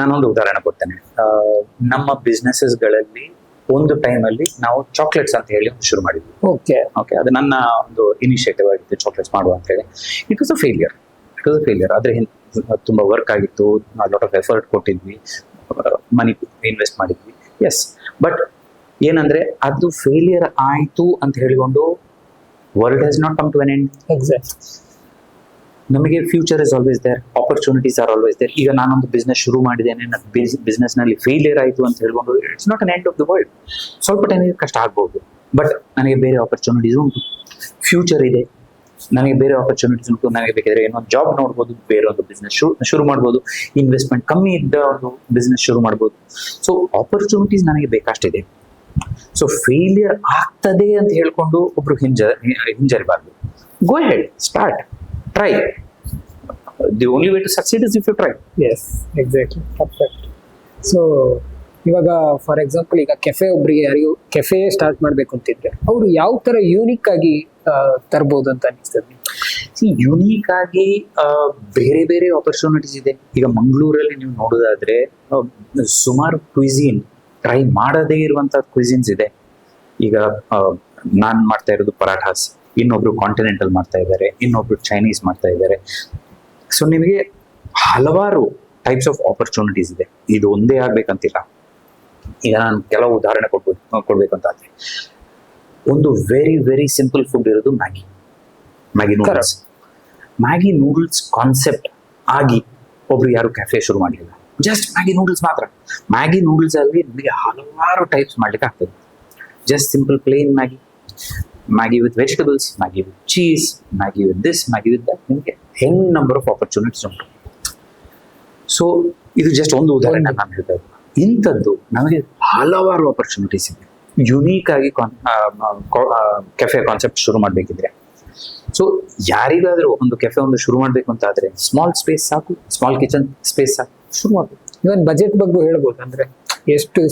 ನಾನೊಂದು ಉದಾಹರಣೆ ಕೊಡ್ತೇನೆ. ನಮ್ಮ ಬಿಸ್ನೆಸಸ್ ಗಳಲ್ಲಿ ಒಂದು ಟೈಮ್ ಅಲ್ಲಿ ನಾವು ಚಾಕ್ಲೇಟ್ಸ್ ಅಂತ ಹೇಳಿ ಶುರು ಮಾಡಿದ್ವಿ. ಓಕೆ, ಅದು ನನ್ನ ಒಂದು ಇನಿಷಿಯೇಟಿವ್ ಆಗಿತ್ತು, ಚಾಕ್ಲೇಟ್ಸ್ ಮಾಡುವ ಅಂತ ಹೇಳಿ. It was a failure. ಅದ್ರ ತುಂಬಾ ವರ್ಕ್ ಆಗಿತ್ತು, ಲಾಟ್ ಆಫ್ ಎಫರ್ಟ್ ಕೊಟ್ಟಿದ್ವಿ, ಮನಿ ಇನ್ವೆಸ್ಟ್ ಮಾಡಿದ್ವಿ. ಎಸ್, ಬಟ್ ಏನಂದ್ರೆ ಅದು ಫೇಲಿಯರ್ ಆಯ್ತು ಅಂತ ಹೇಳಿಕೊಂಡು world has not come to an end. Exact. ನಮಗೆ future is always there, opportunities are always there. ಈಗ ನಾನೊಂದು ಬಿಸ್ನೆಸ್ ಶುರು ಮಾಡಿದ್ದೇನೆ, ಬಿಸ್ನೆಸ್ ನಲ್ಲಿ ಫೇಲಿಯರ್ ಆಯಿತು ಅಂತ ಹೇಳ್ಕೊಂಡು it's not an end of the world. ಸ್ವಲ್ಪ ಟೈಮಿಗೆ ಕಷ್ಟ ಆಗ್ಬಹುದು, ಬಟ್ ನನಗೆ ಬೇರೆ ಆಪರ್ಚುನಿಟೀಸ್ ಉಂಟು, ಫ್ಯೂಚರ್ ಇದೆ. ನನಗೆ ಬೇರೆ ಆಪರ್ಚುನಿಟೀಸ್ ಉಂಟು, ನನಗೆ ಬೇಕಾದ್ರೆ ಏನೋ ಜಾಬ್ ನೋಡ್ಬೋದು, ಬೇರೆ ಒಂದು ಬಿಸ್ನೆಸ್ ಶುರು ಮಾಡ್ಬೋದು, ಇನ್ವೆಸ್ಟ್ಮೆಂಟ್ ಕಮ್ಮಿ ಇದ್ದ ಒಂದು ಬಿಸ್ನೆಸ್ ಶುರು ಮಾಡ್ಬೋದು. ಸೊ ಆಪರ್ಚುನಿಟೀಸ್ ನನಗೆ ಬೇಕಷ್ಟಿದೆ. ಸೊ ಫೇಲಿಯರ್ ಆಗ್ತದೆ ಅಂತ ಹೇಳ್ಕೊಂಡು ಒಬ್ರು ಹಿಂಜರಿಬಾರ್ದು. Go ahead, start, try. The only way to succeed is if you try. Yes, exactly, perfect. So ಇವಾಗ ಫಾರ್ ಎಕ್ಸಾಂಪಲ್ ಈಗ ಕೆಫೆ ಒಬ್ರಿಗೆ ಯಾರಿಗೂ ಕೆಫೆ ಸ್ಟಾರ್ಟ್ ಮಾಡ್ಬೇಕು ಅಂತಿದ್ರೆ ಅವರು ಯಾವ ತರ ಯೂನಿಕ್ ಆಗಿ ತರ್ಬೋದು ಅಂತ ಅನಿಸ್ತದೆ? ಯುನೀಕ್ ಆಗಿ ಬೇರೆ ಬೇರೆ ಆಪರ್ಚುನಿಟೀಸ್ ಇದೆ. ಈಗ ಮಂಗಳೂರಲ್ಲಿ ನೀವು ನೋಡೋದಾದ್ರೆ ಸುಮಾರು ಕ್ವಿಸಿನ್ ಟ್ರೈ ಮಾಡದೇ ಇರುವಂತ ಕ್ವಿಸಿನ್ಸ್ ಇದೆ. ಈಗ ನಾನ್ ಮಾಡ್ತಾ ಇರೋದು ಪರಾಠಾಸ್, ಇನ್ನೊಬ್ರು ಕಾಂಟಿನೆಂಟಲ್ ಮಾಡ್ತಾ ಇದ್ದಾರೆ, ಇನ್ನೊಬ್ರು ಚೈನೀಸ್ ಮಾಡ್ತಾ ಇದ್ದಾರೆ. ಸೊ ನಿಮಗೆ ಹಲವಾರು ಟೈಪ್ಸ್ ಆಫ್ ಆಪರ್ಚುನಿಟೀಸ್ ಇದೆ. ಇದು ಒಂದೇ ಆಗ್ಬೇಕಂತಿಲ್ಲ. ಈಗ ನಾನು ಕೆಲವು ಉದಾಹರಣೆ ಕೊಡ್ಬೇಕಂತ ಆದ್ರೆ, ಒಂದು ವೆರಿ ವೆರಿ ಸಿಂಪಲ್ ಫುಡ್ ಇರೋದು Maggi noodles. Maggi noodles concept ಆಗಿ ಒಬ್ರು ಯಾರು ಕೆಫೆ ಶುರು ಮಾಡಿಲ್ಲ, ಜಸ್ಟ್ ಮ್ಯಾಗಿ ನೂಡಲ್ಸ್ ಮಾತ್ರ. ಮ್ಯಾಗಿ ನೂಡಲ್ಸ್ ಅಲ್ಲಿ ನಿಮಗೆ ಹಲವಾರು ಟೈಪ್ಸ್ ಮಾಡ್ಲಿಕ್ಕೆ ಆಗ್ತದೆ. Just simple plane Maggi with vegetables, Maggi with cheese, Maggi with this, Maggi with that. ನಿಮಗೆ ನಂಬರ್ ಆಫ್ ಆಪರ್ಚುನಿಟೀಸ್ ಉಂಟು. ಸೊ ಇದು ಜಸ್ಟ್ ಒಂದು ಉದಾಹರಣೆ ನಾನು ಹೇಳ್ತಾ ಇದ್ದೀನಿ. ಇಂಥದ್ದು ನಮಗೆ ಹಲವಾರು ಆಪರ್ಚುನಿಟೀಸ್ ಇದೆ. ಯುನೀಕ್ ಆಗಿ ಕೆಫೆ ಕಾನ್ಸೆಪ್ಟ್ ಶುರು ಮಾಡಬೇಕಿದ್ರೆ, ಸೊ ಯಾರಿಗಾದ್ರೂ ಒಂದು ಕೆಫೆ ಒಂದು ಶುರು ಮಾಡಬೇಕು ಅಂತ ಆದ್ರೆ ಸ್ಮಾಲ್ ಸ್ಪೇಸ್ ಸಾಕು, ಸ್ಮಾಲ್ ಕಿಚನ್ ಸ್ಪೇಸ್ ಸಾಕು, ಶುರು ಮಾಡಬೇಕು. ಇವನ್ ಬಜೆಟ್ ಬಗ್ಗೆ ಹೇಳ್ಬೋದು ಅಂದ್ರೆ ಎಷ್ಟು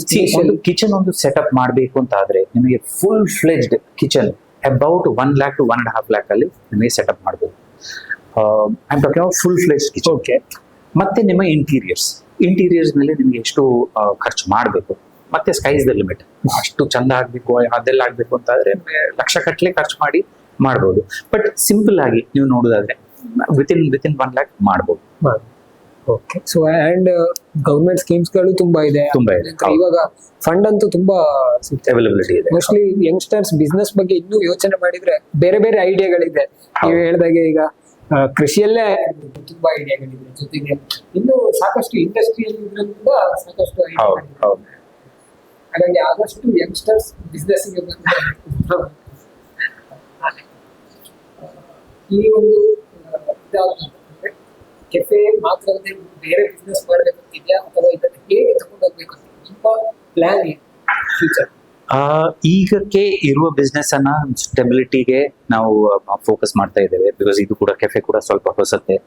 ಒಂದು ಕಿಚನ್ ಒಂದು ಸೆಟಪ್ ಮಾಡಬೇಕು ಅಂತ ಆದ್ರೆ ನಿಮಗೆ full fledged kitchen about 1 lakh to 1.5 lakh ಅಲ್ಲಿ ನಿಮಗೆ ಸೆಟಪ್ ಮಾಡಬಹುದು. I am talking about full fledged kitchen. Okay. ಮತ್ತೆ ನಿಮ್ಮ ಇಂಟೀರಿಯರ್ಸ್ ಮೇಲೆ ನಿಮಗೆ ಎಷ್ಟು ಖರ್ಚು ಮಾಡಬೇಕು, ಮತ್ತೆ ಸ್ಕೈಸ್ ದ ಲಿಮಿಟ್. ಅಷ್ಟು ಚಂದ ಆಗ್ಬೇಕು, ಅದೆಲ್ಲ ಆಗ್ಬೇಕು ಅಂತ ಆದ್ರೆ ಲಕ್ಷ ಕಟ್ಲೆ ಖರ್ಚು ಮಾಡ್ಬೋದು. ಬಟ್ ಸಿಂಪಲ್ ಆಗಿ ನೀವು ನೋಡೋದಾದ್ರೆ ವಿತಿನ್ 1 lakh ಮಾಡ್ಬೋದು. Okay. So and government schemes ಗಳು ತುಂಬಾ ಇದೆ. ಇವಾಗ ಫಂಡ್ ಅಂತೂ ತುಂಬಾ ಅವೈಲಬಿಲಿಟಿ ಇದೆ. ಮೋಸ್ಟ್ಲಿ ಯಂಗ್ಸ್ಟರ್ಸ್ ಬಿಸ್ನೆಸ್ ಬಗ್ಗೆ ಇನ್ನೂ ಯೋಚನೆ ಮಾಡಿದ್ರೆ ಬೇರೆ ಬೇರೆ ಐಡಿಯಾಗಳಿದೆ. ನೀವು ಹೇಳ್ದಾಗೆ ಈಗ ಕೃಷಿಯಲ್ಲೇ ತುಂಬಾ ಐಡಿಯಾಗಳಿದೆ, ಜೊತೆಗೆ ಇನ್ನು ಸಾಕಷ್ಟು ಇಂಡಸ್ಟ್ರಿಯಲ್ ಕೂಡ ಸಾಕಷ್ಟು ಐಡಿಯಾಗಳಿದೆ. ಹಾಗಾಗಿ ಆದಷ್ಟು ಯಂಗ್ಸ್ಟರ್ಸ್ ಬಿಸ್ನೆಸ್ ಈ ಒಂದು ಕೆಫೆ ಮಾತ್ರ ಬೇರೆ ಬಿಸ್ನೆಸ್ ಮಾಡಬೇಕಂತಿದ್ಯಾ ಅಥವಾ ಇದನ್ನು ಹೇಗೆ ತಗೊಂಡೋಗ್ಬೇಕು ಅಂತ ನಿಮ್ಮ ಪ್ಲಾನ್ ಏನು ಫ್ಯೂಚರ್? ಈಗಕ್ಕೆ ಇರುವ ಬಿಸ್ನೆಸ್ ಅನ್ನ ಸ್ಟೆಬಿಲಿಟಿಗೆ ನಾವು ಫೋಕಸ್ ಮಾಡ್ತಾ ಇದ್ದೇವೆ. ಬಿಕಾಸ್ ಇದು ಕೂಡ ಕೆಫೆ ಕೂಡ ಸ್ವಲ್ಪ ಹೊಸತ್ತೆ.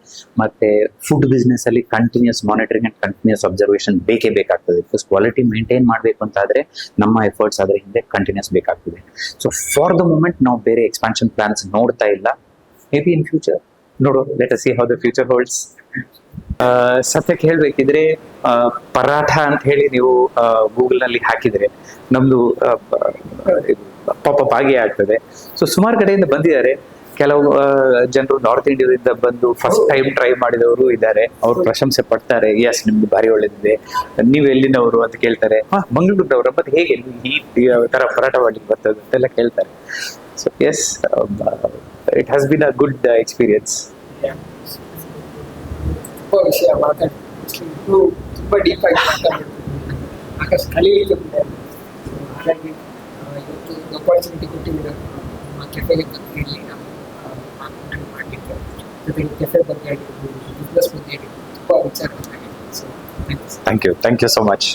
ಮತ್ತೆ ಫುಡ್ ಬಿಸ್ನೆಸ್ ಅಲ್ಲಿ continuous monitoring and continuous observation ಬೇಕೇ ಬೇಕಾಗ್ತದೆ. ಬಿಕಾಸ್ ಕ್ವಾಲಿಟಿ ಮೇಂಟೈನ್ ಮಾಡಬೇಕು ಅಂತ ಆದ್ರೆ ನಮ್ಮ ಎಫರ್ಟ್ಸ್ ಆದ್ರೆ ಹಿಂದೆ ಕಂಟಿನ್ಯೂಸ್ ಬೇಕಾಗ್ತದೆ. ಸೊ ಫಾರ್ ದ ಮೂಮೆಂಟ್ ನಾವು ಬೇರೆ ಎಕ್ಸ್ಪಾನ್ಷನ್ ಪ್ಲಾನ್ಸ್ ನೋಡ್ತಾ ಇಲ್ಲ. ಮೇ ಬಿ ಇನ್ ಫ್ಯೂಚರ್ ನೋಡು, let us see how the future holds. ಸತ್ಯಕ್ಕೆ ಹೇಳ್ಬೇಕಿದ್ರೆ ಪರಾಠ ಅಂತ ಹೇಳಿ ನೀವು ಗೂಗಲ್ ನಲ್ಲಿ ಹಾಕಿದ್ರೆ ನಮ್ದು ಪಾಪಪ್ ಆಗಿ ಆಗ್ತದೆ. ಸೊ ಸುಮಾರು ಕಡೆಯಿಂದ ಬಂದಿದ್ದಾರೆ. ಕೆಲವು ಜನರು ನಾರ್ತ್ ಇಂಡಿಯಾದಿಂದ ಬಂದು ಫಸ್ಟ್ ಟೈಮ್ ಟ್ರೈ ಮಾಡಿದವರು ಇದ್ದಾರೆ. ಅವ್ರು ಪ್ರಶಂಸೆ ಪಡ್ತಾರೆ, ಎಸ್ ನಿಮ್ದು ಭಾರಿ ಒಳ್ಳೇದಿದೆ, ನೀವು ಎಲ್ಲಿನವರು ಅಂತ ಕೇಳ್ತಾರೆ. ಮಂಗಳೂರಿನವರು, ಮತ್ತೆ ಹೇಗೆ ಈ ತರ ಪರಾಠ ಮಾಡ್ಲಿಕ್ಕೆ ಬರ್ತದೆ ಅಂತೆಲ್ಲ ಕೇಳ್ತಾರೆ. So yes, it has been a good experience. ತುಂಬಾ ವಿಷಯ ಮಾತಾಡಿ ತುಂಬಾ ಡೀಪ್ ಆಗಿ ಮಾತಾಡಿದ್ರು, ಸಾಕಷ್ಟು ಕಲಿಯಲಿಕ್ಕೆ. ಹಾಗಾಗಿ ಇವತ್ತು ಅಪಾರ್ಚುನಿಟಿ ಕೊಟ್ಟಿದ್ದೀರ ಕೆಫೆಗೆ ಬಂದಿರಲಿ ಮಾಡಲಿಕ್ಕೆ, ಜೊತೆಗೆ ಕೆಫೆ ಬಗ್ಗೆ ಆಗಿರ್ಬೋದು, ಬಿಸ್ನೆಸ್ ಬಗ್ಗೆ ಆಗಿರ್ಬೋದು, ತುಂಬ ವಿಚಾರ. So thank you so much.